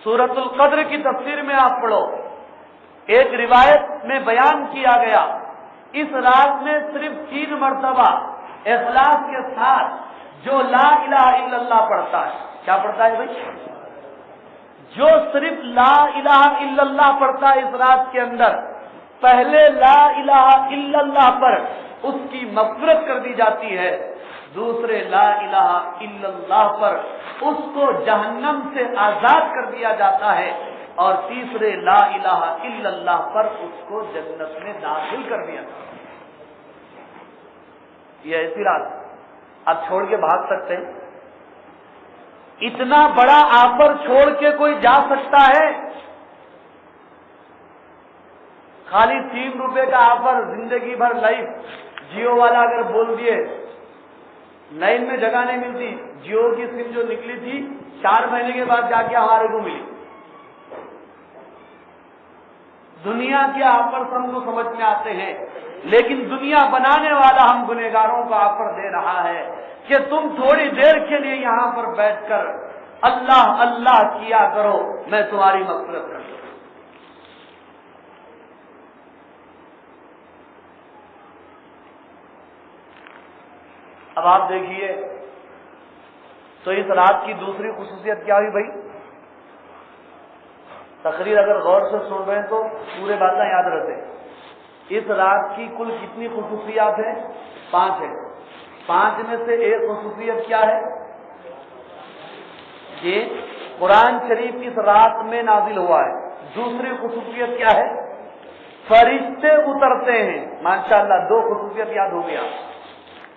سورۃ القدر کی تفسیر میں آپ پڑھو، ایک روایت میں بیان کیا گیا اس رات میں صرف 3 مرتبہ اخلاص کے ساتھ جو لا الہ الا اللہ پڑھتا ہے، کیا پڑھتا ہے بھائی؟ جو صرف لا الہ الا اللہ پڑھتا ہے اس رات کے اندر، پہلے لا الہ الا اللہ پر اس کی مغفرت کر دی جاتی ہے، دوسرے لا الہ الا اللہ پر اس کو جہنم سے آزاد کر دیا جاتا ہے، اور تیسرے لا الہ الا اللہ پر اس کو جنت میں داخل کر دیا. یہ ایسی رات اب چھوڑ کے بھاگ سکتے ہیں؟ اتنا بڑا آفر چھوڑ کے کوئی جا سکتا ہے؟ خالی 3 روپے کا آفر زندگی بھر لائف. جیو والا اگر بول دیے لائن میں جگہ نہیں ملتی، جیو کی سم جو نکلی تھی 4 مہینے کے بعد جا کے ہمارے کو ملی. دنیا کے آفر ہم کو سمجھ میں آتے ہیں، لیکن دنیا بنانے والا ہم گنہگاروں کو آفر دے رہا ہے کہ تم تھوڑی دیر کے لیے یہاں پر بیٹھ کر اللہ اللہ کیا کرو، میں تمہاری مغفرت کر دوں. اب آپ دیکھیے تو اس رات کی دوسری خصوصیت کیا ہوئی بھائی؟ تقریر اگر غور سے سن رہے ہیں تو پورے باتیں یاد رہتے ہیں. اس رات کی کل کتنی خصوصیات ہیں؟ 5 ہیں. 5 میں سے ایک خصوصیت کیا ہے؟ یہ قرآن شریف اس رات میں نازل ہوا ہے. دوسری خصوصیت کیا ہے؟ فرشتے اترتے ہیں. ماشاءاللہ 2 خصوصیت یاد ہو گیا.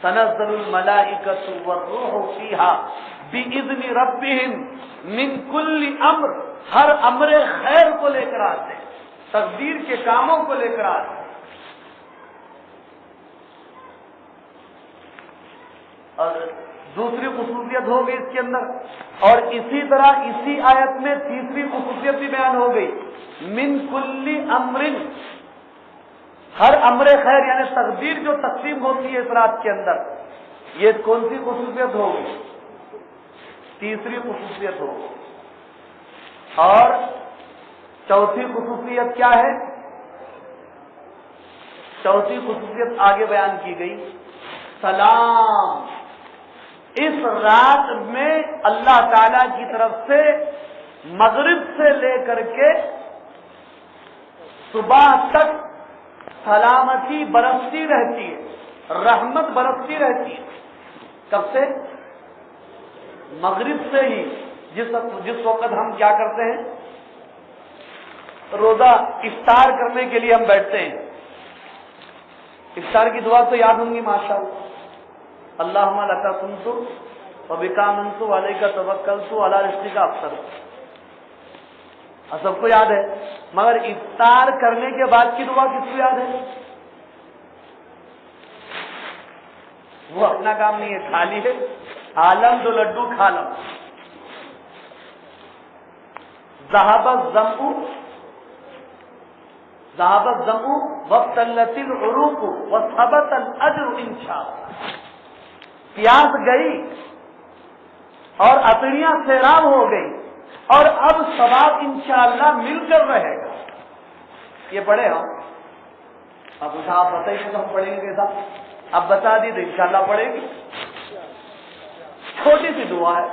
تنزل الملائکۃ والروح فیہا بإذن ربہم من کل امر. ہر امر خیر کو لے کر آتے ہیں، تقدیر کے کاموں کو لے کر آتے ہیں. اور دوسری خصوصیت ہو گئی اس کے اندر. اور اسی طرح اسی آیت میں تیسری خصوصیت بھی بیان ہو گئی، من کل امر. ہر امر خیر یعنی تقدیر جو تقسیم ہوتی ہے اس رات کے اندر، یہ کون سی خصوصیت ہوگی؟ تیسری خصوصیت ہوگی. اور چوتھی خصوصیت کیا ہے؟ چوتھی خصوصیت آگے بیان کی گئی، سلام. اس رات میں اللہ تعالی کی طرف سے مغرب سے لے کر کے صبح تک سلامتی برستی رہتی ہے، رحمت برستی رہتی ہے. کب سے؟ مغرب سے ہی. جس وقت ہم کیا کرتے ہیں؟ روزہ افطار کرنے کے لیے ہم بیٹھتے ہیں. افطار کی دعا تو یاد ہوں گی ماشاءاللہ. اللہم لک صمت وبک آمنت وعلیک توکلت وعلی رزقک افطرت. سب کو یاد ہے، مگر افطار کرنے کے بعد کی دعا کس کو یاد ہے؟ وہ اپنا کام نہیں ہے، خالی ہے عالم دو لڈو کھا لو. ذهب الظمأ وابتلت العروق وثبت الاجر انشاءاللہ. پیاس گئی اور اپڑیاں سیراب ہو گئی اور اب ثواب انشاءاللہ مل کر رہے گا. یہ پڑھے ہم اب آپ بتائیے تو ہم پڑھیں گے کیسا؟ اب بتا دی تو انشاءاللہ پڑھے گی. چھوٹی سی دعا ہے،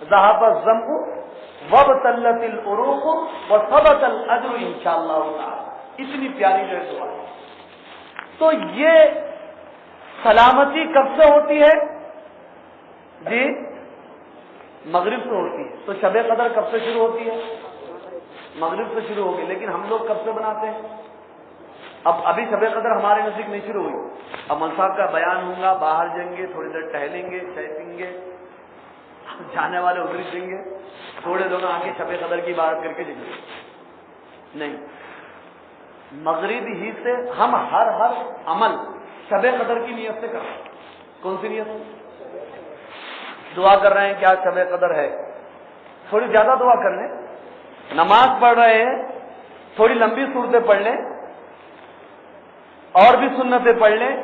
ذهب الظمأ وابتلت العروق وثبت الاجر انشاءاللہ تعالی. اتنی پیاری جو دعا ہے. تو یہ سلامتی کب سے ہوتی ہے؟ جی مغرب سے ہوتی ہے. تو شب قدر کب سے شروع ہوتی ہے؟ مغرب سے شروع ہوگی. لیکن ہم لوگ کب سے بناتے ہیں؟ اب ابھی شب قدر ہمارے نزدیک نہیں شروع ہوئی. اب مول صاحب کا بیان ہوگا، باہر جائیں گے، تھوڑی دیر ٹہلیں گے، چائے پئیں گے، جانے والے ادھر ہی دیں گے، تھوڑے لوگ آ کے شب قدر کی بات کر کے جائیں گے. نہیں، مغرب ہی سے ہم ہر عمل شب قدر کی نیت سے کریں. کون سی نیت؟ دعا کر رہے ہیں کیا شب قدر ہے، تھوڑی زیادہ دعا کر لیں. نماز پڑھ رہے ہیں، تھوڑی لمبی صورتیں پڑھ لیں اور بھی سنتیں پڑھ لیں.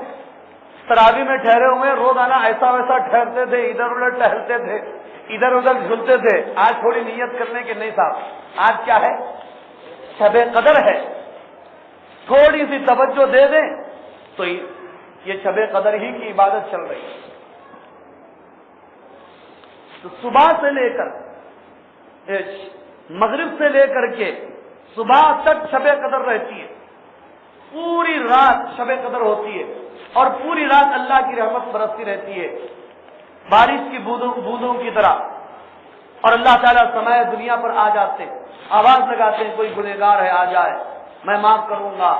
تراویح میں ٹھہرے ہوئے روزانہ ایسا ویسا ٹھہرتے تھے، ادھر ادھر ٹہلتے تھے، ادھر ادھر جھولتے تھے. آج تھوڑی نیت کرنے کے نہیں صاحب آج کیا ہے؟ شب قدر ہے. تھوڑی سی توجہ دے دیں تو یہ شب قدر ہی کی عبادت چل رہی ہے. تو صبح سے لے کر مغرب سے لے کر کے صبح تک شب قدر رہتی ہے. پوری رات شب قدر ہوتی ہے اور پوری رات اللہ کی رحمت برستی رہتی ہے، بارش کی بوندوں کی طرح. اور اللہ تعالیٰ سمائے دنیا پر آ جاتے ہیں، آواز لگاتے ہیں کوئی گنہگار ہے آ جائے، میں معاف کروں گا،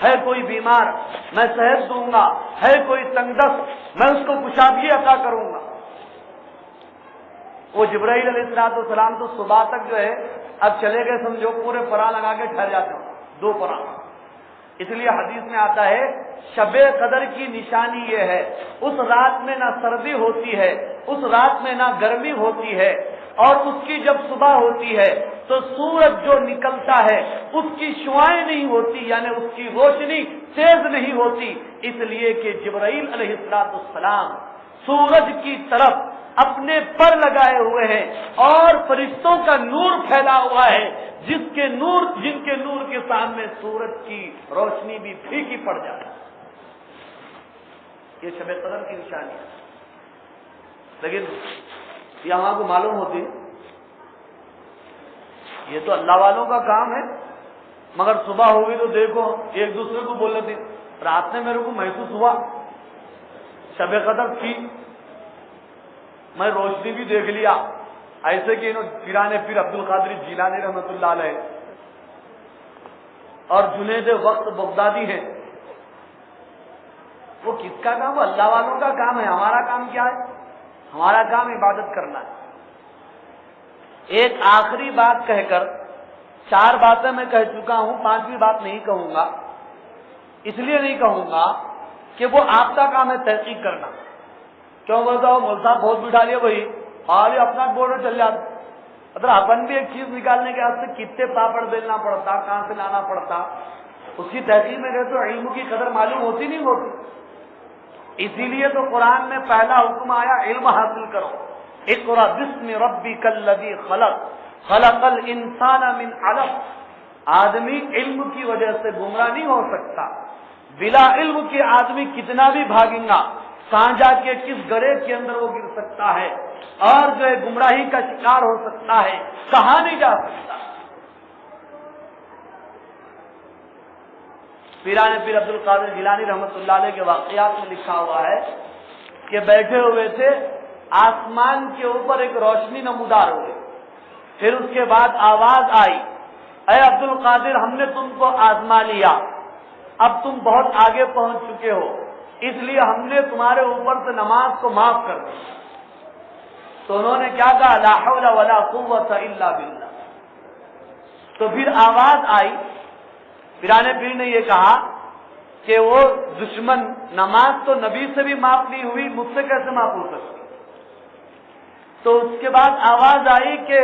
ہے کوئی بیمار میں صحت دوں گا، ہے کوئی تنگ دست میں اس کو کشادگی عطا کروں گا۔ وہ جبرائیل علیہ السلام تو صبح تک جو ہے اب چلے گئے، سمجھو پورے پراں لگا کے ٹھہر جاتے ہوں، 2 پراں۔ اس لیے حدیث میں آتا ہے شب قدر کی نشانی یہ ہے، اس رات میں نہ سردی ہوتی ہے، اس رات میں نہ گرمی ہوتی ہے، اور اس کی جب صبح ہوتی ہے تو سورج جو نکلتا ہے اس کی شعاعیں نہیں ہوتی، یعنی اس کی روشنی تیز نہیں ہوتی، اس لیے کہ جبرائیل علیہ السلام سورج کی طرف اپنے پر لگائے ہوئے ہیں اور فرشتوں کا نور پھیلا ہوا ہے، جن کے نور کے سامنے سورج کی روشنی بھی پھیکی پڑ جاتی ہے۔ یہ شب قدر کی نشانی ہے، لیکن یہاں کو معلوم ہوتی یہ تو اللہ والوں کا کام ہے، مگر صبح ہوگی تو دیکھو ایک دوسرے کو بول رہے تھے رات میں میرے کو محسوس ہوا شب قدر تھی، میں روشنی بھی دیکھ لیا، ایسے کہ پیران پیر عبد القادر جیلانی رحمۃ اللہ علیہ اور جنید وقت بغدادی ہیں، وہ کس کا کام؟ اللہ والوں کا کام ہے۔ ہمارا کام کیا ہے؟ ہمارا کام عبادت کرنا ہے۔ ایک آخری بات کہہ کر 4 باتیں میں کہہ چکا ہوں، 5ویں بات نہیں کہوں گا، اس لیے نہیں کہوں گا کہ وہ آپ کا کام ہے تحقیق کرنا۔ کیوں بولتا ہوں مول صاحب بہت بٹھا لیا بھائی آج اپنا بورڈ چل جاتا، مطلب اپن بھی ایک چیز نکالنے کے واسطے کتنے پاپڑ بیلنا پڑتا، کہاں سے لانا پڑتا، اس کی تحقیق میں گئے تو علم کی قدر معلوم ہوتی نہیں ہوتی۔ اسی لیے تو قرآن میں پہلا حکم آیا علم حاصل کرو، اقرأ باسم ربک الذی خلق خلق الانسان من علق۔ آدمی علم کی وجہ سے گمراہ نہیں ہو سکتا، بلا علم کے آدمی کتنا بھی بھاگیں گا، کہاں جا کے کس گڑھے کے اندر وہ گر سکتا ہے اور جو ہے گمراہی کا شکار ہو سکتا ہے، کہاں نہیں جا سکتا۔ پیران پیر عبد القادر جیلانی رحمۃ اللہ علیہ کے واقعات میں لکھا ہوا ہے کہ بیٹھے ہوئے تھے، آسمان کے اوپر ایک روشنی نمودار ہوئی، پھر اس کے بعد آواز آئی، اے عبد القادر ہم نے تم کو آزما لیا، اب تم بہت آگے پہنچ چکے ہو، اس لیے ہم نے تمہارے اوپر سے نماز کو معاف کر دیا۔ تو انہوں نے کیا کہا؟ لا حول ولا قوت الا باللہ۔ تو پھر آواز آئی، پیران پیر نے یہ کہا کہ وہ دشمن نماز تو نبی سے بھی معاف نہیں ہوئی، مجھ سے کیسے معاف ہو سکتی؟ تو اس کے بعد آواز آئی کہ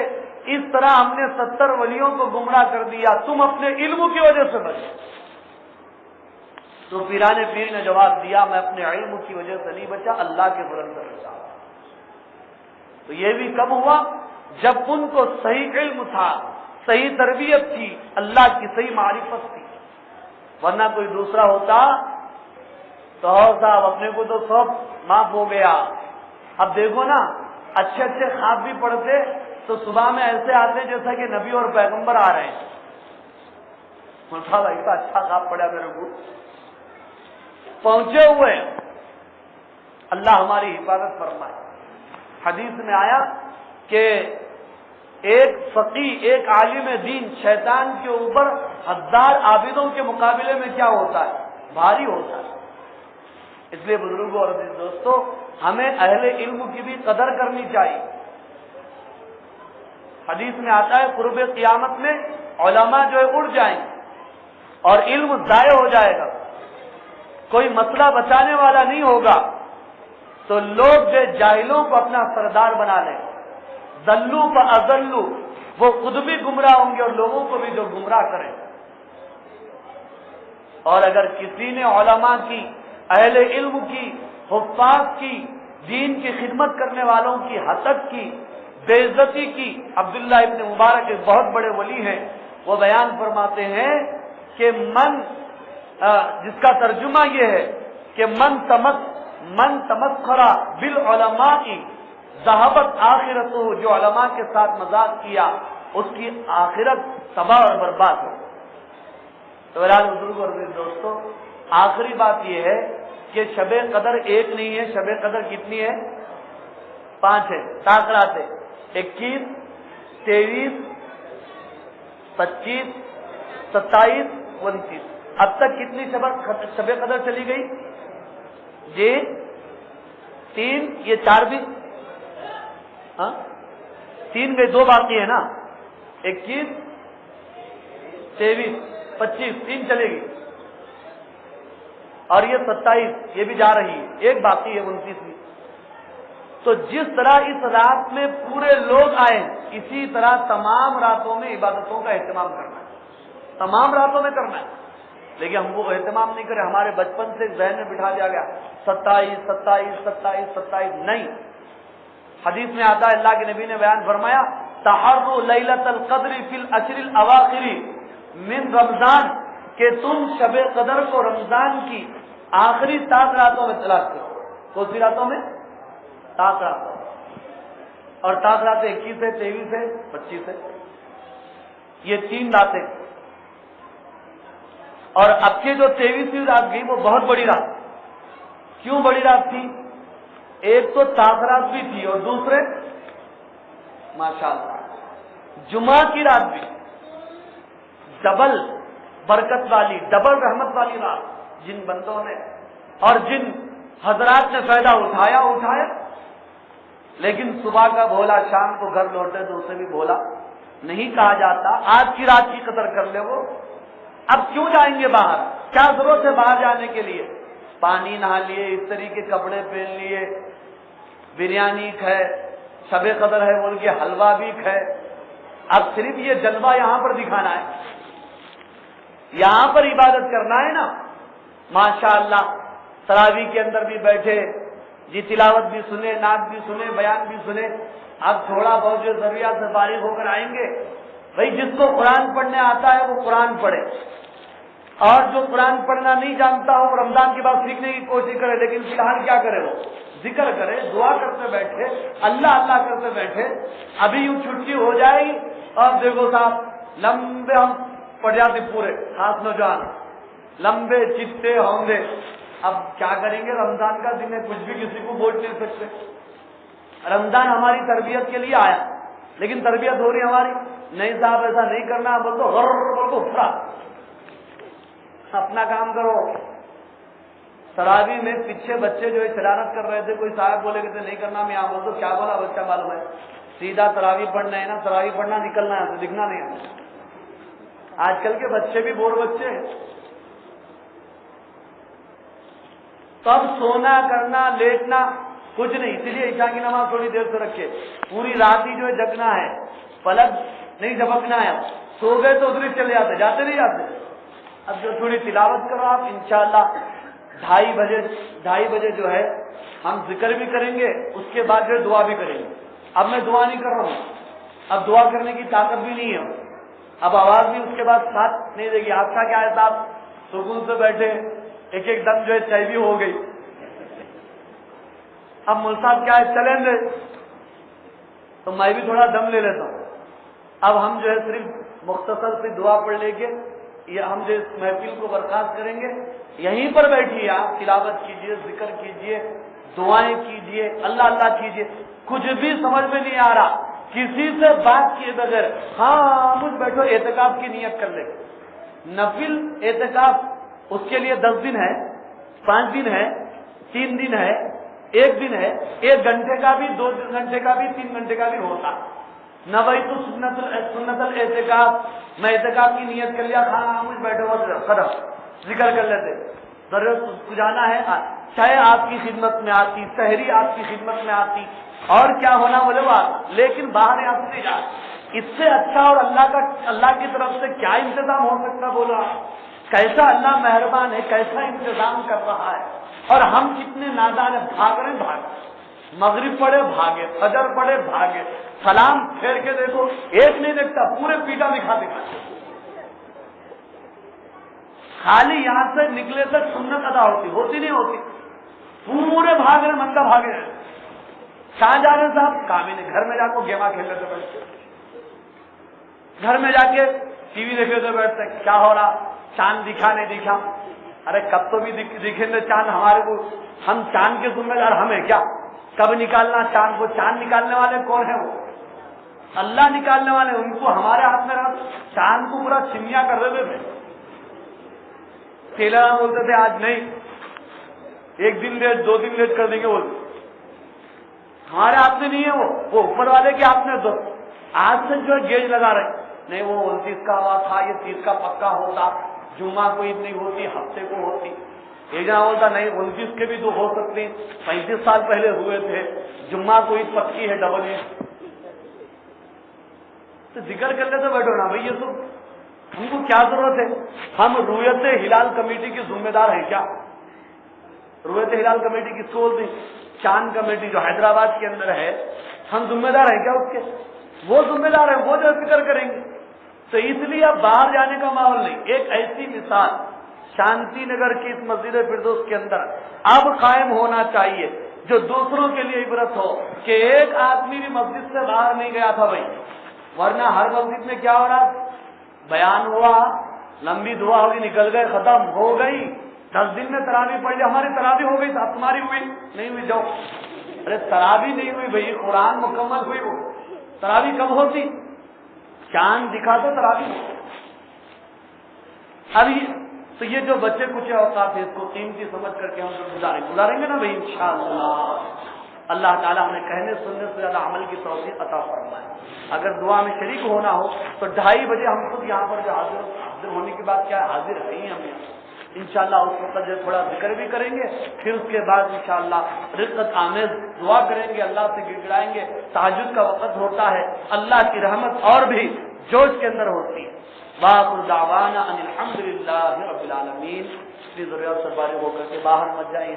اس طرح ہم نے 70 ولیوں کو گمراہ کر دیا، تم اپنے علم کی وجہ سے بچے۔ تو پیران پیر نے جواب دیا میں اپنے علم کی وجہ سے نہیں بچا، اللہ کے فضل سے بچا۔ تو یہ بھی کب ہوا؟ جب ان کو صحیح علم تھا، صحیح تربیت تھی، اللہ کی صحیح معرفت تھی، ورنہ کوئی دوسرا ہوتا تو صاحب اپنے کو تو سب معاف ہو گیا۔ اب دیکھو نا اچھے اچھے خواب بھی پڑھتے تو صبح میں ایسے آتے جیسا کہ نبی اور پیغمبر آ رہے ہیں، صاحب ایسا اچھا خواب پڑا میرے کو، پہنچے ہوئے ہیں۔ اللہ ہماری حفاظت فرمائے۔ حدیث میں آیا کہ ایک فقی، ایک عالم دین شیطان کے اوپر 1000 عابدوں کے مقابلے میں کیا ہوتا ہے؟ بھاری ہوتا ہے۔ اس لیے بزرگوں اور عزیز دوستوں ہمیں اہل علم کی بھی قدر کرنی چاہیے۔ حدیث میں آتا ہے قرب قیامت میں علماء جو ہے اڑ جائیں گے اور علم ضائع ہو جائے گا، کوئی مسئلہ بچانے والا نہیں ہوگا، تو لوگ جو جاہلوں کو اپنا سردار بنا لیں، ذلوا فاضلوا، وہ خود بھی گمراہ ہوں گے اور لوگوں کو بھی جو گمراہ کریں۔ اور اگر کسی نے علماء کی، اہل علم کی، حفاظ کی، دین کی خدمت کرنے والوں کی ہتک کی، بے عزتی کی، عبداللہ ابن مبارک ایک بہت بڑے ولی ہیں، وہ بیان فرماتے ہیں کہ جس کا ترجمہ یہ ہے کہ من تمسخر بالعلماء ذہبت آخرتہ، جو علماء کے ساتھ مذاق کیا اس کی آخرت تباہ اور برباد ہو۔ تو بزرگ اور دوستوں آخری بات یہ ہے کہ شب قدر ایک نہیں ہے، شب قدر کتنی ہے؟ 5 ہے، تاخرات ہے، 21، 23, 25, 27, 29. اب تک کتنی شب قدر چلی گئی جی؟ 3. یہ 4 بھی 3 گئی، 2 باقی ہے نا. 21, 23, 25 3 چلے گی، اور یہ 27 یہ بھی جا رہی ہے، ایک باقی ہے 29. تو جس طرح اس رات میں پورے لوگ آئے اسی طرح تمام راتوں میں عبادتوں کا اہتمام کرنا ہے، تمام راتوں میں کرنا ہے. لیکن ہم وہ اہتمام نہیں کریں. ہمارے بچپن سے ذہن میں بٹھا دیا گیا 27 27 27 27. نہیں، حدیث میں آتا ہے اللہ کے نبی نے بیان فرمایا تحروا لیلۃ القدر فی العشر الاواخر من رمضان، کہ تم شب قدر کو رمضان کی آخری 7 راتوں میں تلاش کرو. کون سی راتوں میں؟ 7 راتوں. اور 7 راتیں 21 ہے، 23 ہے، 25 ہے. یہ 3 راتیں. اور اب کی جو 23ویں رات گئی وہ بہت بڑی رات. کیوں بڑی رات تھی؟ ایک تو تاثرات بھی تھی، اور دوسرے ماشاءاللہ جمعہ کی رات بھی ڈبل برکت والی، ڈبل رحمت والی رات. جن بندوں نے اور جن حضرات نے فائدہ اٹھایا، لیکن صبح کا بھولا شام کو گھر لوٹے تو اسے بھی بھولا نہیں کہا جاتا. آج کی رات کی قدر کر لے. وہ اب کیوں جائیں گے باہر؟ کیا ضرورت ہے باہر جانے کے لیے؟ پانی نہا لیے، استری کے کپڑے پہن لیے، بریانی کھائے، شب قدر ہے بول کے حلوہ بھی کھائے. اب صرف یہ جلوہ یہاں پر دکھانا ہے، یہاں پر عبادت کرنا ہے نا. ماشاءاللہ تراویح کے اندر بھی بیٹھے جی، تلاوت بھی سنے، نعت بھی سنے، بیان بھی سنے. اب تھوڑا بہت جو ضروریات سے فارغ ہو کر آئیں گے. بھائی جس کو قرآن پڑھنے آتا ہے وہ قرآن پڑھے، اور جو قرآن پڑھنا نہیں جانتا ہو وہ رمضان کی بات سیکھنے کی کوشش کرے. لیکن فی الحال کیا کرے؟ وہ ذکر کرے، دعا کرتے بیٹھے، اللہ اللہ کرتے بیٹھے. ابھی یوں چھٹی ہو جائے گی اور دیکھو صاحب لمبے ہم پڑھ جاتے پورے، خاص نوجوان لمبے چتے ہوں گے. اب کیا کریں گے؟ رمضان کا دن ہے، کچھ بھی کسی کو بول نہیں سکتے. رمضان ہماری تربیت کے لیے آیا، لیکن تربیت ہو رہی ہماری نہیں صاحب ایسا نہیں کرنا. بول تو غر کو اٹھا، اپنا کام کرو. تراویح میں پیچھے بچے جو ہے شرارت کر رہے تھے، کوئی صاحب بولے کہ نہیں کرنا. میں یہاں بول تو کیا بولا بچہ معلوم ہے؟ سیدھا تراویح پڑھنا ہے نا، تراویح پڑھنا، نکلنا ہے، تو دکھنا نہیں ہے. آج کل کے بچے بھی بور بچے ہیں. تو اب سونا کرنا لیٹنا کچھ نہیں. اسی لیے عشاء کی نماز تھوڑی دیر سے رکھے. پوری رات ہی جو ہے جگنا ہے، پلک نہیں جھپکنا ہے. سو گئے تو ادھر چلے جاتے نہیں جاتے. اب جو تھوڑی تلاوت کرو آپ انشاءاللہ. 2:30 بجے جو ہے ہم ذکر بھی کریں گے، اس کے بعد جو دعا بھی کریں گے. اب میں دعا نہیں کر رہا ہوں، اب دعا کرنے کی طاقت بھی نہیں ہے، اب آواز بھی اس کے بعد ساتھ نہیں دے گی. آپ کا کیا ہے صاحب؟ سکون سے بیٹھے، ایک ایک دم جو ہے چائے بھی ہو گئی. اب مول صاحب کیا ہے؟ چلیں گے تو میں بھی تھوڑا دم لے لیتا ہوں. اب ہم جو ہے صرف مختصر سی دعا پڑھ لے کے یہ ہم جو اس محفل کو برخاست کریں گے. یہیں پر بیٹھیے آپ، تلاوت کیجئے، ذکر کیجئے، دعائیں کیجئے، اللہ اللہ کیجئے. کچھ بھی سمجھ میں نہیں آ رہا، کسی سے بات کیے بغیر ہاں مجھ بیٹھو، اعتکاف کی نیت کر لے. نفل اعتکاف اس کے لیے 10 دن ہے، 5 دن ہے، 3 دن ہے، 1 دن ہے. 1 گھنٹے کا بھی، 2 گھنٹے کا بھی، 3 گھنٹے کا بھی ہوتا. نویت سنت الاعتکاف، میں اعتکاف کی نیت کر لیا، کھانا مجھ بیٹھے خدا ذکر کر لیتے. ضرورت جانا ہے، چاہے آپ کی خدمت میں آتی، سحری آپ کی خدمت میں آتی، اور کیا ہونا بولے بات. لیکن باہر یہاں سے نہیں جا. اس سے اچھا اور اللہ کی طرف سے کیا انتظام ہو سکتا بولو آپ؟ کیسا اللہ مہربان ہے، کیسا انتظام کر رہا ہے. اور ہم کتنے نادان ہیں، بھاگ رہے بھاگ. مغرب پڑے بھاگے، فجر پڑے بھاگے، سلام پھیر کے دیکھو ایک نہیں دیکھتا، پورے پیٹا دکھا. خالی یہاں سے نکلے تک سنت ادا ہوتی نہیں ہوتی. پورے بھاگ رہے، مندا بھاگے. کہاں جا رہے صاحب؟ کام ہی نہیں. گھر میں جا کے گیما کھیل لیتے بیٹھتے، گھر میں جا کے ٹی وی دیکھے تو بیٹھتے. کیا ہو رہا؟ چاند دکھا نہیں دکھا. ارے کب تو بھی دکھیں گے چاند ہمارے کو. ہم چاند کے ذمہ دار ہمیں کیا؟ کب نکالنا چاند کو؟ چاند نکالنے والے کون ہیں وہ؟ اللہ نکالنے والے ان کو ہمارے ہاتھ میں رہا. چاند کو پورا چمیا کر دیتے تھے. ٹیلر بولتے تھے آج نہیں, 1 دن لیٹ 2 دن لیٹ کر دیں گے. بولتے ہمارے ہاتھ میں نہیں ہے, وہ اوپر والے کے ہاتھ میں. آج سے جو ہے گیج لگا رہے نہیں, وہ 29 کا ہوا تھا, یہ 30 کا پکا ہوتا, جمعہ کو عید نہیں ہوتی, ہفتے کو ہوتی. ایک جنا بولتا نہیں 29 کے بھی تو ہو سکتے ہیں, 35 سال پہلے ہوئے تھے, جمعہ کو عید پکی ہے, ڈبل عید. تو ذکر کر لیتے بیٹھو نا بھائی, یہ سب ہم کو کیا ضرورت ہے؟ ہم رویت ہلال کمیٹی کی ذمہ دار ہیں کیا؟ رویت ہلال کمیٹی کس کو بولتے ہیں؟ چاند کمیٹی جو حیدرآباد کے اندر ہے, ہم ذمہ دار ہیں کیا اس کے؟ وہ ذمہ دار ہیں, وہ جو فکر کریں گے. تو اس لیے اب باہر جانے کا ماحول نہیں. ایک ایسی مثال شانتی نگر کی اس مسجد فردوس کے اندر اب قائم ہونا چاہیے جو دوسروں کے لیے عبرت ہو, کہ ایک آدمی بھی مسجد سے باہر نہیں گیا تھا بھائی, ورنہ ہر مسجد میں کیا ہو رہا, بیان ہوا, لمبی دعا ہوگی, نکل گئے, ختم ہو گئی. 10 دن میں تراویح پڑھ لی, ہماری تراویح ہو گئی, اب تمہاری ہوئی نہیں ہوئی, جاؤ. ارے تراویح نہیں ہوئی بھائی, قرآن مکمل ہوئی. وہ تراویح کب ہوتی؟ چاند دکھا تو تراویح. ابھی تو یہ جو بچے کچھ اوقات ہے اس کو قیمتی سمجھ کر کے ہم سب گزاریں گے نا بھائی انشاءاللہ. اللہ تعالیٰ ہمیں کہنے سننے سے زیادہ عمل کی توفیق عطا فرمائے. اگر دعا میں شریک ہونا ہو تو 2:30 بجے ہم خود یہاں پر جو حاضر ہونے کے بعد کیا حاضر ہے ہی ہم انشاءاللہ. اس وقت جو تھوڑا ذکر بھی کریں گے, پھر اس کے بعد انشاءاللہ رزق آمیز دعا کریں گے, اللہ سے گڑ گڑائیں گے. تہجد کا وقت ہوتا ہے, اللہ کی رحمت اور بھی جوش کے اندر ہوتی ہے. وآخر دعوانا ان الحمدللہ رب العالمین. اس کی ضرورت سے فارغ ہو کر کے باہر مت جائیں.